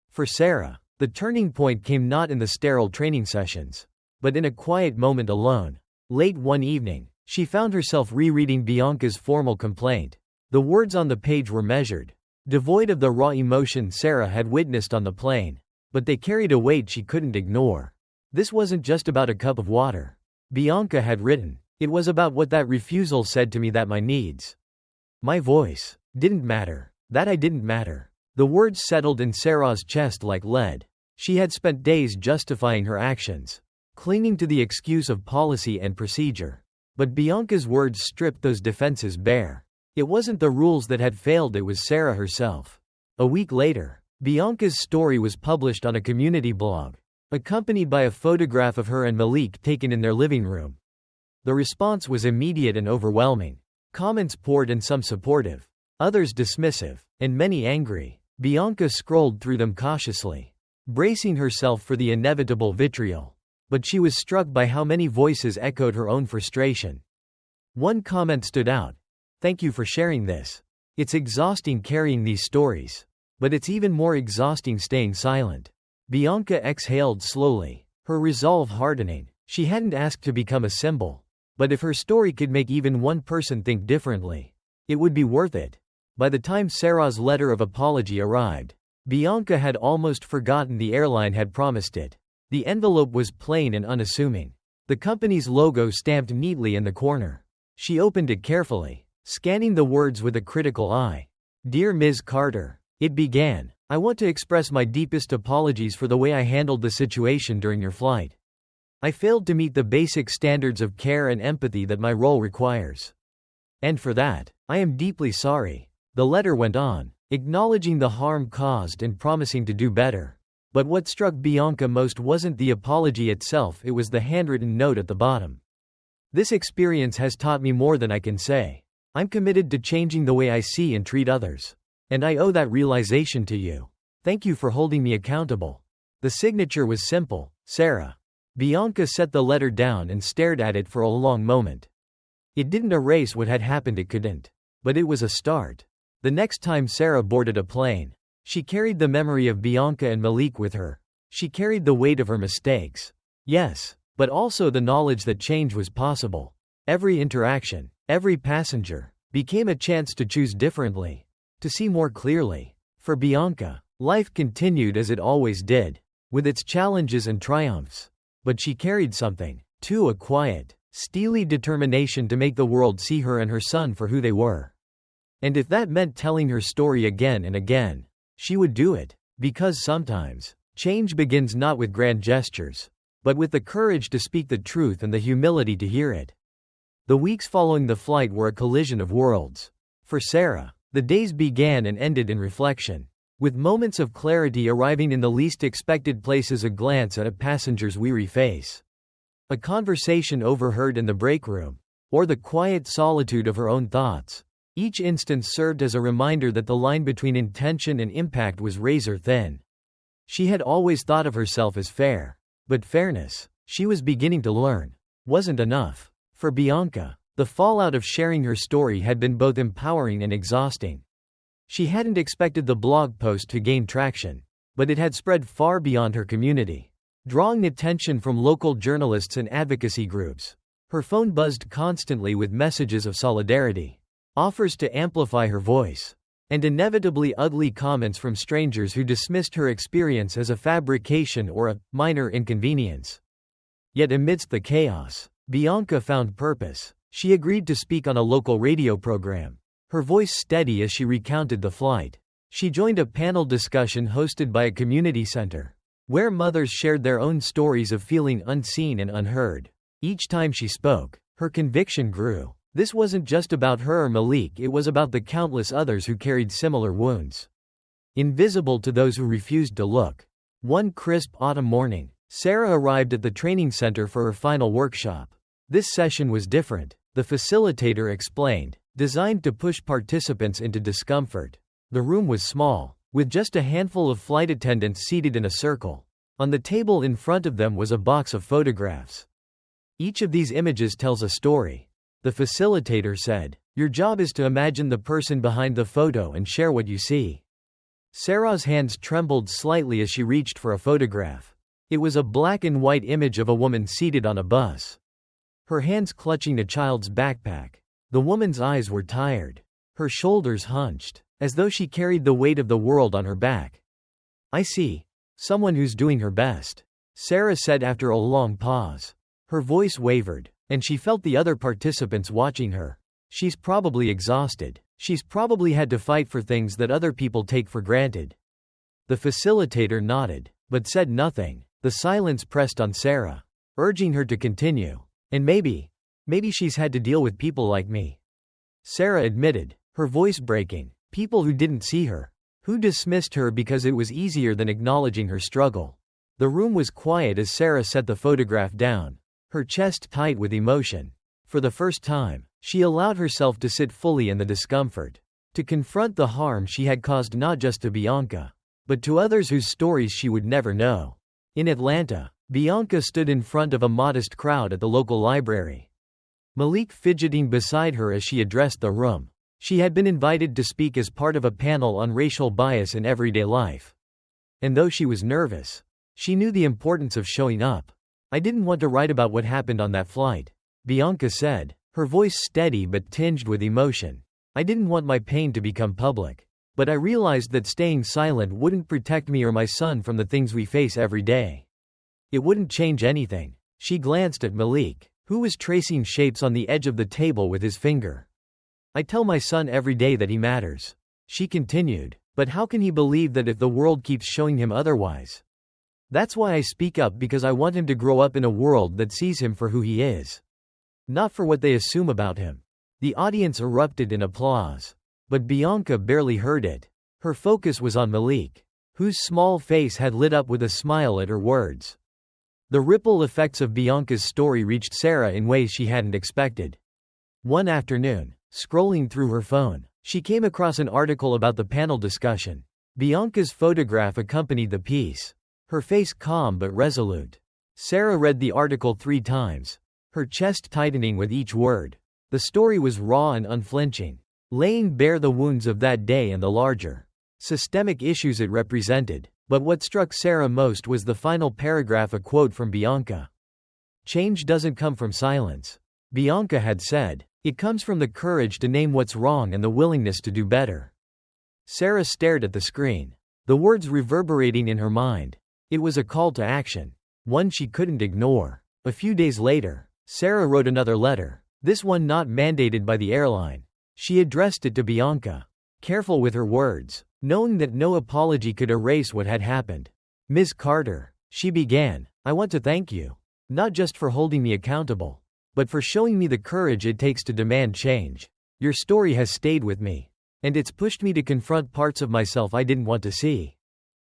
For Sarah, the turning point came not in the sterile training sessions, but in a quiet moment alone. Late one evening, she found herself rereading Bianca's formal complaint. The words on the page were measured, devoid of the raw emotion Sarah had witnessed on the plane, but they carried a weight she couldn't ignore. This wasn't just about a cup of water, Bianca had written. It was about what that refusal said to me, that my needs, my voice, didn't matter, that I didn't matter. The words settled in Sarah's chest like lead. She had spent days justifying her actions, clinging to the excuse of policy and procedure. But Bianca's words stripped those defenses bare. It wasn't the rules that had failed, it was Sarah herself. A week later, Bianca's story was published on a community blog, accompanied by a photograph of her and Malik taken in their living room. The response was immediate and overwhelming. Comments poured in, some supportive, others dismissive, and many angry. Bianca scrolled through them cautiously, bracing herself for the inevitable vitriol. But she was struck by how many voices echoed her own frustration. One comment stood out. "Thank you for sharing this. It's exhausting carrying these stories. But it's even more exhausting staying silent." Bianca exhaled slowly, her resolve hardening. She hadn't asked to become a symbol. But if her story could make even one person think differently, it would be worth it. By the time Sarah's letter of apology arrived, Bianca had almost forgotten the airline had promised it. The envelope was plain and unassuming, the company's logo stamped neatly in the corner. She opened it carefully, scanning the words with a critical eye. "Dear Ms. Carter," it began, "I want to express my deepest apologies for the way I handled the situation during your flight. I failed to meet the basic standards of care and empathy that my role requires. And for that, I am deeply sorry." The letter went on, acknowledging the harm caused and promising to do better. But what struck Bianca most wasn't the apology itself, it was the handwritten note at the bottom. "This experience has taught me more than I can say. I'm committed to changing the way I see and treat others. And I owe that realization to you. Thank you for holding me accountable." The signature was simple, Sarah. Bianca set the letter down and stared at it for a long moment. It didn't erase what had happened, it couldn't. But it was a start. The next time Sarah boarded a plane, she carried the memory of Bianca and Malik with her. She carried the weight of her mistakes. Yes, but also the knowledge that change was possible. Every interaction, every passenger, became a chance to choose differently, to see more clearly. For Bianca, life continued as it always did, with its challenges and triumphs. But she carried something, too, a quiet, steely determination to make the world see her and her son for who they were. And if that meant telling her story again and again, she would do it. Because sometimes, change begins not with grand gestures, but with the courage to speak the truth and the humility to hear it. The weeks following the flight were a collision of worlds. For Sarah, the days began and ended in reflection, with moments of clarity arriving in the least expected places: a glance at a passenger's weary face, a conversation overheard in the break room, or the quiet solitude of her own thoughts. Each instance served as a reminder that the line between intention and impact was razor thin. She had always thought of herself as fair, but fairness, she was beginning to learn, wasn't enough. For Bianca, the fallout of sharing her story had been both empowering and exhausting. She hadn't expected the blog post to gain traction, but it had spread far beyond her community, drawing attention from local journalists and advocacy groups. Her phone buzzed constantly with messages of solidarity, offers to amplify her voice, and inevitably ugly comments from strangers who dismissed her experience as a fabrication or a minor inconvenience. Yet amidst the chaos, Bianca found purpose. She agreed to speak on a local radio program, her voice steady as she recounted the flight. She joined a panel discussion hosted by a community center, where mothers shared their own stories of feeling unseen and unheard. Each time she spoke, her conviction grew. This wasn't just about her or Malik, it was about the countless others who carried similar wounds, invisible to those who refused to look. One crisp autumn morning, Sarah arrived at the training center for her final workshop. This session was different, the facilitator explained, designed to push participants into discomfort. The room was small, with just a handful of flight attendants seated in a circle. On the table in front of them was a box of photographs. Each of these images tells a story, the facilitator said. Your job is to imagine the person behind the photo and share what you see. Sarah's hands trembled slightly as she reached for a photograph. It was a black and white image of a woman seated on a bus, her hands clutching a child's backpack. The woman's eyes were tired, her shoulders hunched, as though she carried the weight of the world on her back. I see. Someone who's doing her best, Sarah said after a long pause. Her voice wavered, and she felt the other participants watching her. She's probably exhausted. She's probably had to fight for things that other people take for granted. The facilitator nodded, but said nothing. The silence pressed on Sarah, urging her to continue. And maybe she's had to deal with people like me, Sarah admitted, her voice breaking. People who didn't see her, who dismissed her because it was easier than acknowledging her struggle. The room was quiet as Sarah set the photograph down, her chest tight with emotion. For the first time, she allowed herself to sit fully in the discomfort, to confront the harm she had caused not just to Bianca, but to others whose stories she would never know. In Atlanta, Bianca stood in front of a modest crowd at the local library, Malik fidgeting beside her as she addressed the room. She had been invited to speak as part of a panel on racial bias in everyday life. And though she was nervous, she knew the importance of showing up. I didn't want to write about what happened on that flight, Bianca said, her voice steady but tinged with emotion. I didn't want my pain to become public. But I realized that staying silent wouldn't protect me or my son from the things we face every day. It wouldn't change anything. She glanced at Malik, who was tracing shapes on the edge of the table with his finger. I tell my son every day that he matters, she continued, but how can he believe that if the world keeps showing him otherwise? That's why I speak up, because I want him to grow up in a world that sees him for who he is, not for what they assume about him. The audience erupted in applause, but Bianca barely heard it. Her focus was on Malik, whose small face had lit up with a smile at her words. The ripple effects of Bianca's story reached Sarah in ways she hadn't expected. One afternoon, scrolling through her phone, she came across an article about the panel discussion. Bianca's photograph accompanied the piece, her face calm but resolute. Sarah read the article 3 times, her chest tightening with each word. The story was raw and unflinching, laying bare the wounds of that day and the larger, systemic issues it represented. But what struck Sarah most was the final paragraph, a quote from Bianca. Change doesn't come from silence, Bianca had said. It comes from the courage to name what's wrong and the willingness to do better. Sarah stared at the screen, the words reverberating in her mind. It was a call to action, one she couldn't ignore. A few days later, Sarah wrote another letter, this one not mandated by the airline. She addressed it to Bianca, careful with her words, knowing that no apology could erase what had happened. Ms. Carter, she began, I want to thank you, not just for holding me accountable, but for showing me the courage it takes to demand change. Your story has stayed with me, and it's pushed me to confront parts of myself I didn't want to see.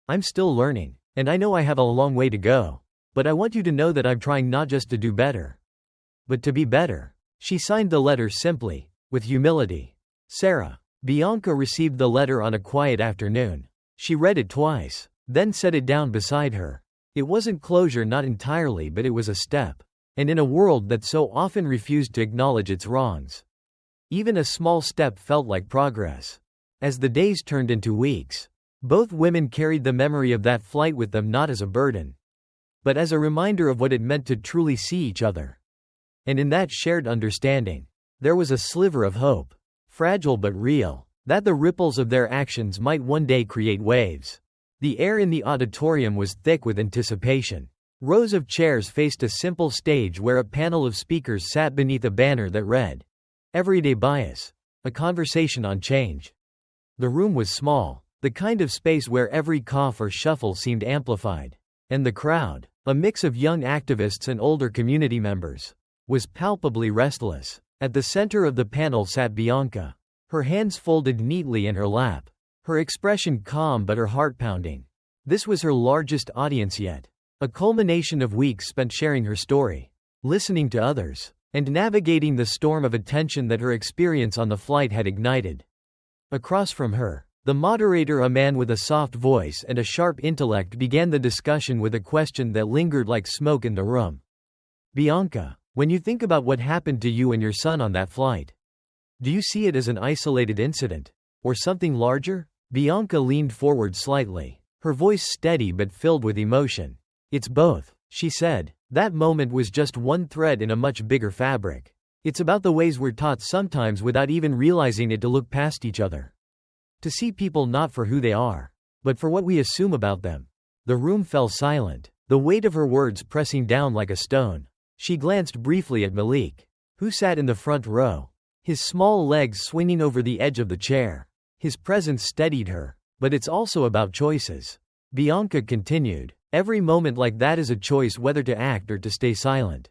I'm still learning, and I know I have a long way to go, but I want you to know that I'm trying not just to do better, but to be better. She signed the letter simply, with humility. Sarah. Bianca received the letter on a quiet afternoon. She read it twice, then set it down beside her. It wasn't closure, not entirely, but it was a step. And in a world that so often refused to acknowledge its wrongs, even a small step felt like progress. As the days turned into weeks, both women carried the memory of that flight with them, not as a burden, but as a reminder of what it meant to truly see each other. And in that shared understanding, there was a sliver of hope, fragile but real, that the ripples of their actions might one day create waves. The air in the auditorium was thick with anticipation. Rows of chairs faced a simple stage where a panel of speakers sat beneath a banner that read, "Everyday Bias, a conversation on change." The room was small, the kind of space where every cough or shuffle seemed amplified. And the crowd, a mix of young activists and older community members, was palpably restless. At the center of the panel sat Bianca, her hands folded neatly in her lap, her expression calm but her heart pounding. This was her largest audience yet, a culmination of weeks spent sharing her story, listening to others, and navigating the storm of attention that her experience on the flight had ignited. Across from her, the moderator, a man with a soft voice and a sharp intellect, began the discussion with a question that lingered like smoke in the room. "Bianca, when you think about what happened to you and your son on that flight, do you see it as an isolated incident, or something larger?" Bianca leaned forward slightly, her voice steady but filled with emotion. "It's both," she said. "That moment was just one thread in a much bigger fabric. It's about the ways we're taught, sometimes without even realizing it, to look past each other. To see people not for who they are, but for what we assume about them." The room fell silent, the weight of her words pressing down like a stone. She glanced briefly at Malik, who sat in the front row, his small legs swinging over the edge of the chair. His presence steadied her. "But it's also about choices," Bianca continued. "Every moment like that is a choice, whether to act or to stay silent,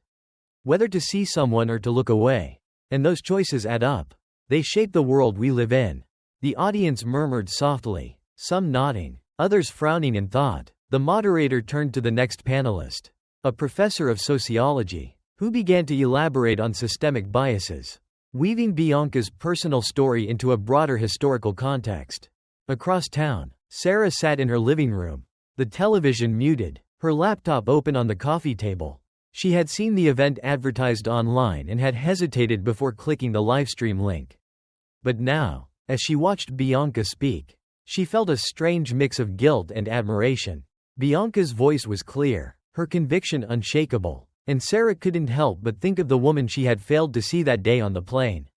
whether to see someone or to look away. And those choices add up. They shape the world we live in." The audience murmured softly, some nodding, others frowning in thought. The moderator turned to the next panelist, a professor of sociology, who began to elaborate on systemic biases, weaving Bianca's personal story into a broader historical context. Across town, Sarah sat in her living room, the television muted, her laptop open on the coffee table. She had seen the event advertised online and had hesitated before clicking the livestream link. But now, as she watched Bianca speak, she felt a strange mix of guilt and admiration. Bianca's voice was clear, her conviction unshakable, and Sarah couldn't help but think of the woman she had failed to see that day on the plane.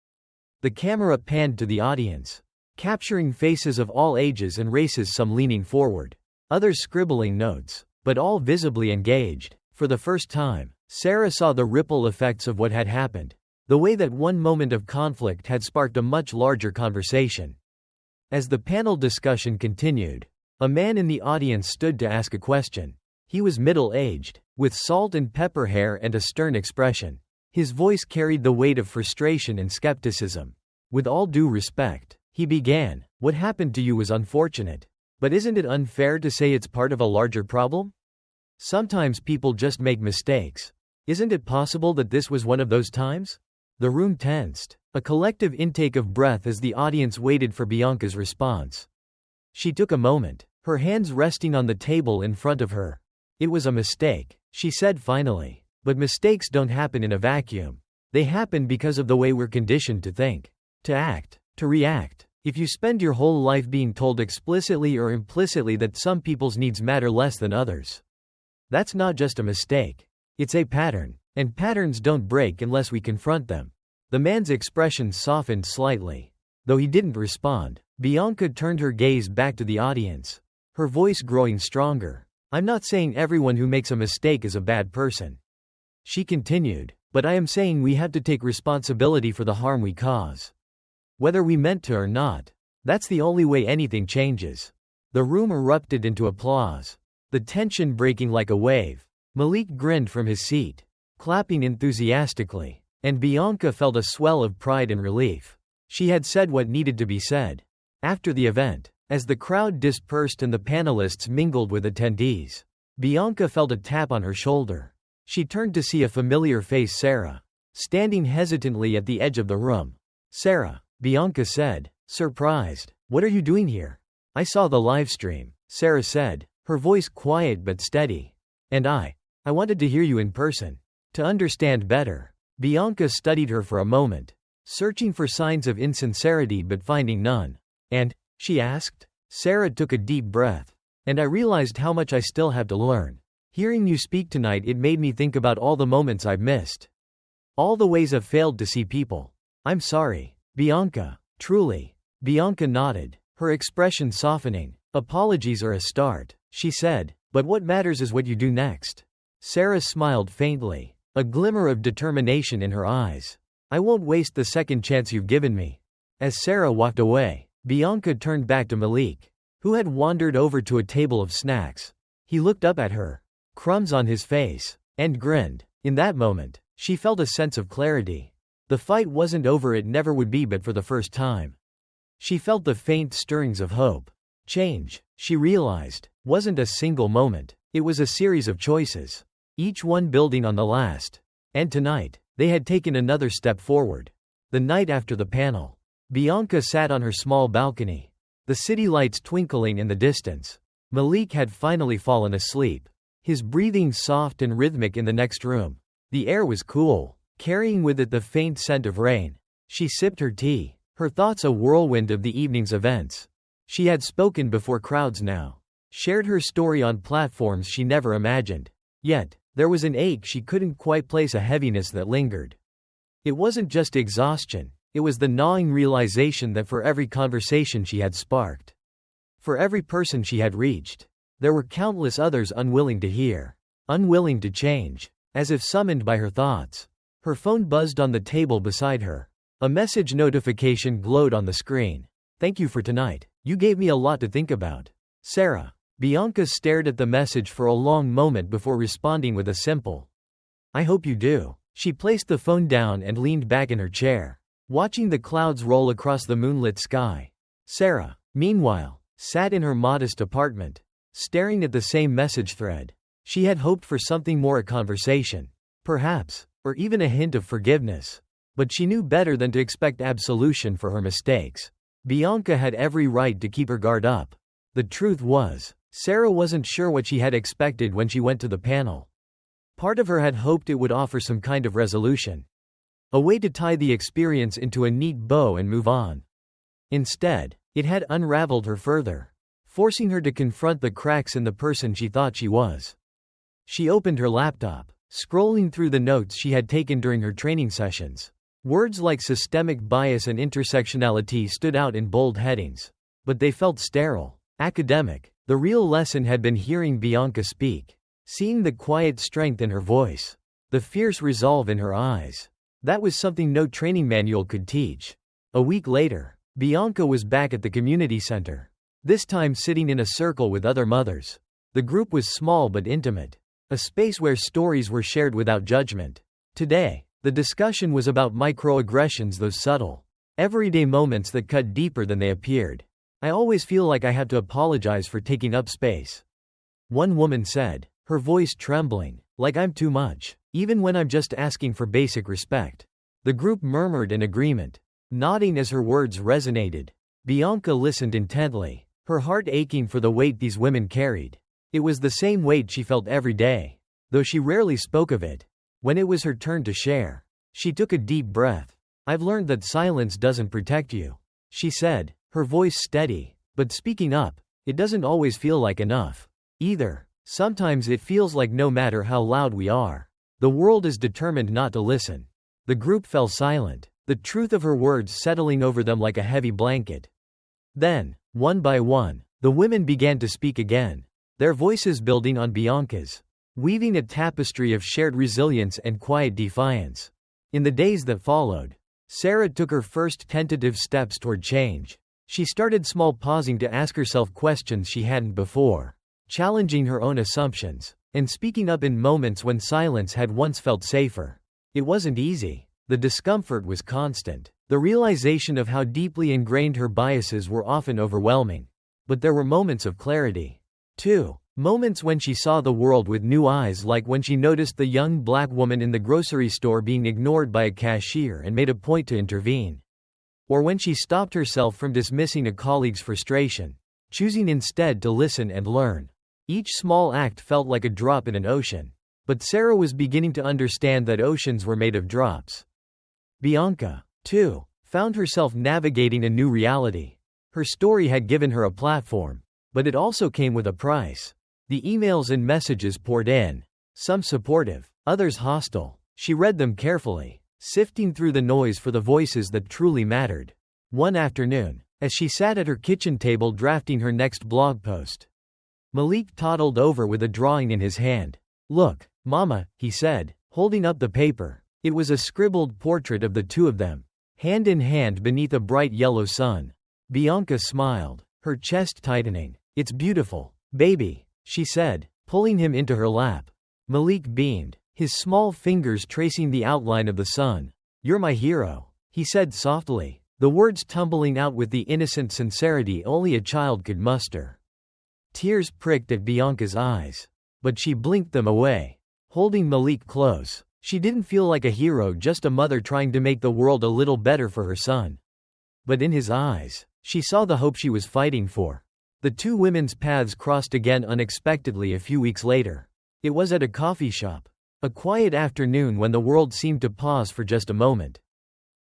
The camera panned to the audience, capturing faces of all ages and races, some leaning forward, others scribbling notes, but all visibly engaged. For the first time, Sarah saw the ripple effects of what had happened, the way that one moment of conflict had sparked a much larger conversation. As the panel discussion continued, a man in the audience stood to ask a question. He was middle-aged, with salt and pepper hair and a stern expression. His voice carried the weight of frustration and skepticism. "With all due respect," he began, "what happened to you was unfortunate. But isn't it unfair to say it's part of a larger problem? Sometimes people just make mistakes. Isn't it possible that this was one of those times?" The room tensed, a collective intake of breath as the audience waited for Bianca's response. She took a moment, her hands resting on the table in front of her. "It was a mistake," she said finally. "But mistakes don't happen in a vacuum. They happen because of the way we're conditioned to think, to act, to react. If you spend your whole life being told explicitly or implicitly that some people's needs matter less than others, that's not just a mistake. It's a pattern, and patterns don't break unless we confront them." The man's expression softened slightly. Though he didn't respond, Bianca turned her gaze back to the audience, her voice growing stronger. "I'm not saying everyone who makes a mistake is a bad person," she continued, "but I am saying we have to take responsibility for the harm we cause, whether we meant to or not. That's the only way anything changes." The room erupted into applause, the tension breaking like a wave. Malik grinned from his seat, clapping enthusiastically, and Bianca felt a swell of pride and relief. She had said what needed to be said. After the event, as the crowd dispersed and the panelists mingled with attendees, Bianca felt a tap on her shoulder. She turned to see a familiar face, Sarah, standing hesitantly at the edge of the room. "Sarah," Bianca said, surprised, "what are you doing here?" "I saw the livestream," Sarah said, her voice quiet but steady. "And I wanted to hear you in person, to understand better." Bianca studied her for a moment, searching for signs of insincerity but finding none. "And?" she asked. Sarah took a deep breath. "And I realized how much I still have to learn. Hearing you speak tonight, it made me think about all the moments I've missed. All the ways I've failed to see people. I'm sorry. Bianca. Truly. Bianca nodded, her expression softening. Apologies are a start, she said, but what matters is what you do next. Sarah smiled faintly, a glimmer of determination in her eyes. I won't waste the second chance you've given me. As Sarah walked away, Bianca turned back to Malik, who had wandered over to a table of snacks. He looked up at her, crumbs on his face, and grinned. In that moment, she felt a sense of clarity. The fight wasn't over, it never would be, but for the first time. She felt the faint stirrings of hope. Change, she realized, wasn't a single moment, it was a series of choices, each one building on the last. And tonight, they had taken another step forward. The night after the panel, Bianca sat on her small balcony, the city lights twinkling in the distance. Malik had finally fallen asleep, his breathing soft and rhythmic in the next room. The air was cool, carrying with it the faint scent of rain. She sipped her tea, her thoughts a whirlwind of the evening's events. She had spoken before crowds now, shared her story on platforms she never imagined. Yet, there was an ache she couldn't quite place, a heaviness that lingered. It wasn't just exhaustion, it was the gnawing realization that for every conversation she had sparked, for every person she had reached, there were countless others unwilling to hear, unwilling to change. As if summoned by her thoughts, her phone buzzed on the table beside her. A message notification glowed on the screen. Thank you for tonight. You gave me a lot to think about. Sarah. Bianca stared at the message for a long moment before responding with a simple, I hope you do. She placed the phone down and leaned back in her chair, watching the clouds roll across the moonlit sky. Sarah, meanwhile, sat in her modest apartment, staring at the same message thread. She had hoped for something more, a conversation, perhaps, or even a hint of forgiveness. But she knew better than to expect absolution for her mistakes. Bianca had every right to keep her guard up. The truth was, Sarah wasn't sure what she had expected when she went to the panel. Part of her had hoped it would offer some kind of resolution, a way to tie the experience into a neat bow and move on. Instead, it had unraveled her further, forcing her to confront the cracks in the person she thought she was. She opened her laptop, scrolling through the notes she had taken during her training sessions. Words like systemic bias and intersectionality stood out in bold headings, but they felt sterile, academic. The real lesson had been hearing Bianca speak, seeing the quiet strength in her voice, the fierce resolve in her eyes. That was something no training manual could teach. A week later, Bianca was back at the community center, this time sitting in a circle with other mothers. The group was small but intimate, a space where stories were shared without judgment. Today, the discussion was about microaggressions, those subtle, everyday moments that cut deeper than they appeared. I always feel like I have to apologize for taking up space, one woman said, her voice trembling, like I'm too much, even when I'm just asking for basic respect. The group murmured in agreement, nodding as her words resonated. Bianca listened intently, her heart aching for the weight these women carried. It was the same weight she felt every day, though she rarely spoke of it. When it was her turn to share, she took a deep breath. I've learned that silence doesn't protect you, she said, her voice steady. But speaking up, it doesn't always feel like enough, either. Sometimes it feels like no matter how loud we are, the world is determined not to listen. The group fell silent, the truth of her words settling over them like a heavy blanket. Then, one by one, the women began to speak again, their voices building on Bianca's, weaving a tapestry of shared resilience and quiet defiance. In the days that followed, Sarah took her first tentative steps toward change. She started small, pausing to ask herself questions she hadn't before, challenging her own assumptions, and speaking up in moments when silence had once felt safer. It wasn't easy. The discomfort was constant. The realization of how deeply ingrained her biases were often overwhelming. But there were moments of clarity, too. Moments when she saw the world with new eyes, like when she noticed the young black woman in the grocery store being ignored by a cashier and made a point to intervene. Or when she stopped herself from dismissing a colleague's frustration, choosing instead to listen and learn. Each small act felt like a drop in an ocean. But Sarah was beginning to understand that oceans were made of drops. Bianca, too, found herself navigating a new reality. Her story had given her a platform, but it also came with a price. The emails and messages poured in, some supportive, others hostile. She read them carefully, sifting through the noise for the voices that truly mattered. One afternoon, as she sat at her kitchen table drafting her next blog post, Malik toddled over with a drawing in his hand. "Look, Mama," he said, holding up the paper. It was a scribbled portrait of the two of them, hand in hand beneath a bright yellow sun. Bianca smiled, her chest tightening. "It's beautiful, baby," she said, pulling him into her lap. Malik beamed, his small fingers tracing the outline of the sun. "You're my hero," he said softly, the words tumbling out with the innocent sincerity only a child could muster. Tears pricked at Bianca's eyes, but she blinked them away, holding Malik close. She didn't feel like a hero, just a mother trying to make the world a little better for her son. But in his eyes, she saw the hope she was fighting for. The two women's paths crossed again unexpectedly a few weeks later. It was at a coffee shop. A quiet afternoon when the world seemed to pause for just a moment.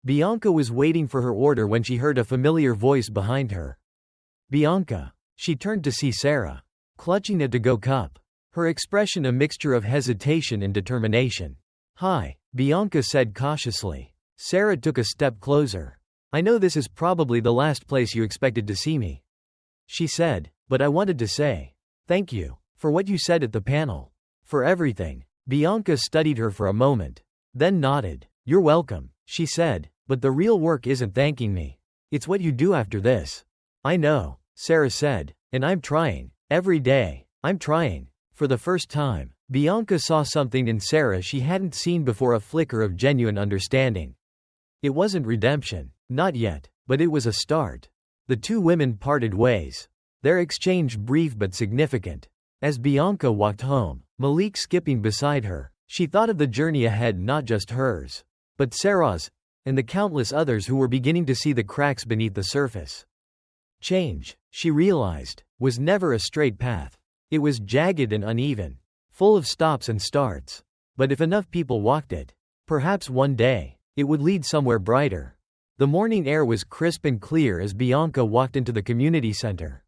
Bianca was waiting for her order when she heard a familiar voice behind her. "Bianca." She turned to see Sarah, clutching a to-go cup, her expression a mixture of hesitation and determination. "Hi," Bianca said cautiously. Sarah took a step closer. "I know this is probably the last place you expected to see me," she said, "but I wanted to say thank you for what you said at the panel. For everything." Bianca studied her for a moment, then nodded. "You're welcome," she said, "but the real work isn't thanking me. It's what you do after this." "I know," Sarah said, "and I'm trying. Every day, I'm trying." For the first time, Bianca saw something in Sarah she hadn't seen before, a flicker of genuine understanding. It wasn't redemption, not yet, but it was a start. The two women parted ways, their exchange brief but significant. As Bianca walked home, Malik skipping beside her, she thought of the journey ahead, not just hers, but Sarah's, and the countless others who were beginning to see the cracks beneath the surface. Change, she realized, was never a straight path. It was jagged and uneven, full of stops and starts. But if enough people walked it, perhaps one day, it would lead somewhere brighter. The morning air was crisp and clear as Bianca walked into the community center.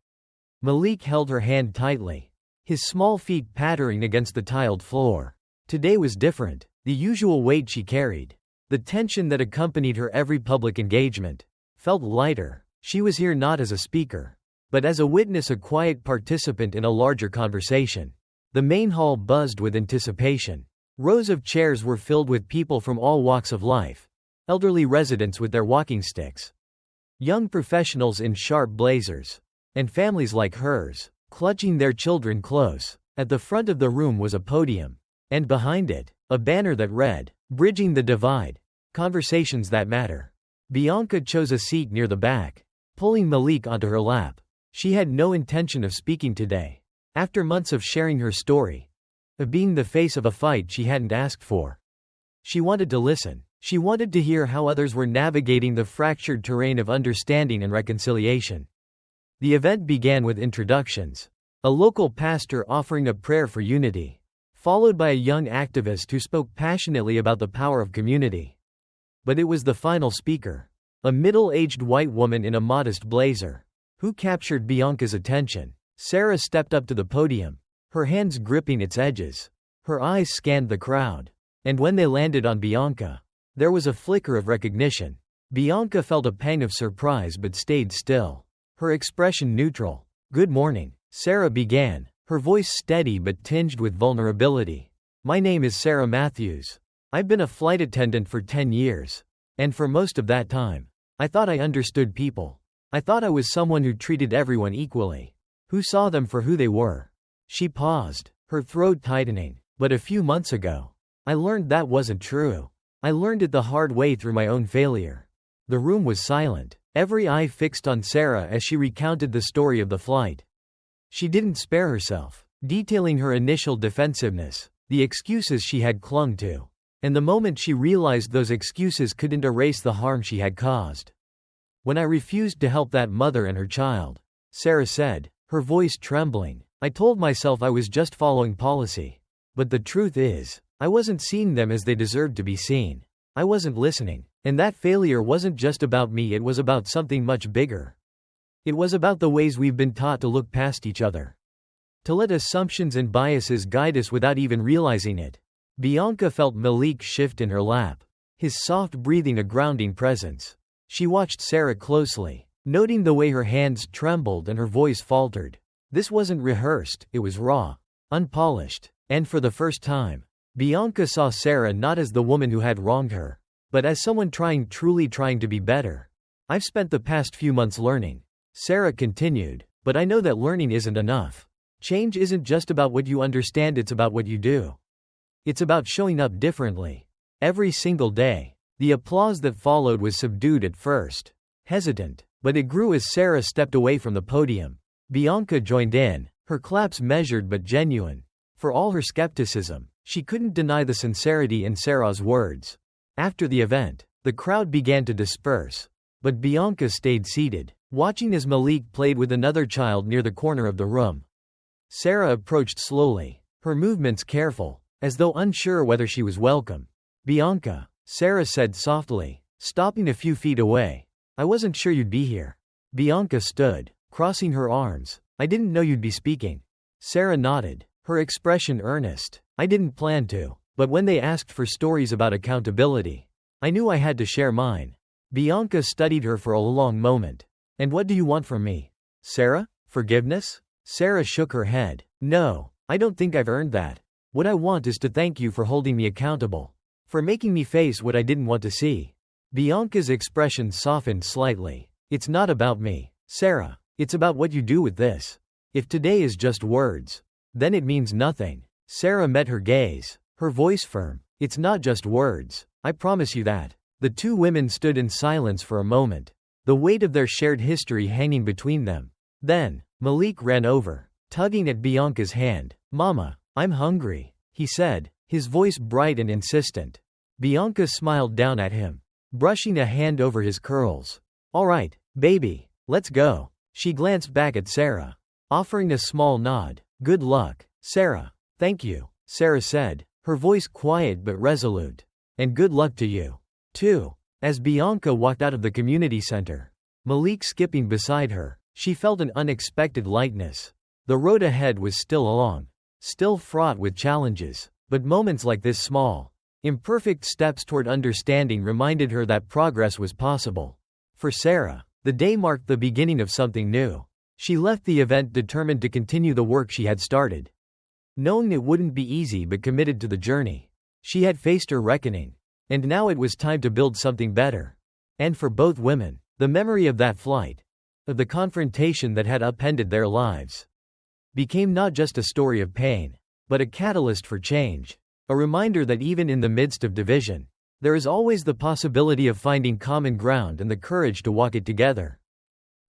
Malik held her hand tightly, his small feet pattering against the tiled floor. Today was different. The usual weight she carried, the tension that accompanied her every public engagement, felt lighter. She was here not as a speaker, but as a witness, a quiet participant in a larger conversation. The main hall buzzed with anticipation. Rows of chairs were filled with people from all walks of life. Elderly residents with their walking sticks, young professionals in sharp blazers, and families like hers, clutching their children close. At the front of the room was a podium, and behind it, a banner that read, "Bridging the Divide. Conversations that Matter." Bianca chose a seat near the back, pulling Malik onto her lap. She had no intention of speaking today. After months of sharing her story, of being the face of a fight she hadn't asked for, she wanted to listen. She wanted to hear how others were navigating the fractured terrain of understanding and reconciliation. The event began with introductions. A local pastor offering a prayer for unity, followed by a young activist who spoke passionately about the power of community. But it was the final speaker, a middle-aged white woman in a modest blazer, who captured Bianca's attention. Sarah stepped up to the podium, her hands gripping its edges. Her eyes scanned the crowd, and when they landed on Bianca, there was a flicker of recognition. Bianca felt a pang of surprise but stayed still, her expression neutral. "Good morning," Sarah began, her voice steady but tinged with vulnerability. "My name is Sarah Matthews. I've been a flight attendant for 10 years. And for most of that time, I thought I understood people. I thought I was someone who treated everyone equally, who saw them for who they were." She paused, her throat tightening. "But a few months ago, I learned that wasn't true. I learned it the hard way through my own failure." The room was silent, every eye fixed on Sarah as she recounted the story of the flight. She didn't spare herself, detailing her initial defensiveness, the excuses she had clung to, and the moment she realized those excuses couldn't erase the harm she had caused. "When I refused to help that mother and her child," Sarah said, her voice trembling, "I told myself I was just following policy. But the truth is, I wasn't seeing them as they deserved to be seen. I wasn't listening. And that failure wasn't just about me, it was about something much bigger. It was about the ways we've been taught to look past each other, to let assumptions and biases guide us without even realizing it." Bianca felt Malik shift in her lap, his soft breathing a grounding presence. She watched Sarah closely, noting the way her hands trembled and her voice faltered. This wasn't rehearsed, it was raw, unpolished, and for the first time, Bianca saw Sarah not as the woman who had wronged her, but as someone truly trying to be better. I've spent the past few months learning, Sarah continued, but I know that learning isn't enough. Change isn't just about what you understand, it's about what you do. It's about showing up differently. Every single day. The applause that followed was subdued at first, hesitant, but it grew as Sarah stepped away from the podium. Bianca joined in, her claps measured but genuine. For all her skepticism, she couldn't deny the sincerity in Sarah's words. After the event, the crowd began to disperse, but Bianca stayed seated, watching as Malik played with another child near the corner of the room. Sarah approached slowly, her movements careful, as though unsure whether she was welcome. "Bianca," Sarah said softly, stopping a few feet away. "I wasn't sure you'd be here." Bianca stood, crossing her arms. "I didn't know you'd be speaking." Sarah nodded, her expression earnest. "I didn't plan to, but when they asked for stories about accountability, I knew I had to share mine." Bianca studied her for a long moment. "And what do you want from me, Sarah? Forgiveness?" Sarah shook her head. "No, I don't think I've earned that. What I want is to thank you for holding me accountable, for making me face what I didn't want to see." Bianca's expression softened slightly. "It's not about me, Sarah. It's about what you do with this. If today is just words, then it means nothing." Sarah met her gaze, her voice firm. "It's not just words, I promise you that." The two women stood in silence for a moment, the weight of their shared history hanging between them. Then, Malik ran over, tugging at Bianca's hand. "Mama, I'm hungry," he said, his voice bright and insistent. Bianca smiled down at him, brushing a hand over his curls. "All right, baby, let's go." She glanced back at Sarah, offering a small nod. "Good luck, Sarah." "Thank you," Sarah said, her voice quiet but resolute. "And good luck to you, too." As Bianca walked out of the community center, Malik skipping beside her, she felt an unexpected lightness. The road ahead was still long, still fraught with challenges, but moments like this small, imperfect steps toward understanding reminded her that progress was possible. For Sarah, the day marked the beginning of something new. She left the event determined to continue the work she had started, knowing it wouldn't be easy but committed to the journey. She had faced her reckoning, and now it was time to build something better. And for both women, the memory of that flight, of the confrontation that had upended their lives, became not just a story of pain, but a catalyst for change. A reminder that even in the midst of division, there is always the possibility of finding common ground and the courage to walk it together.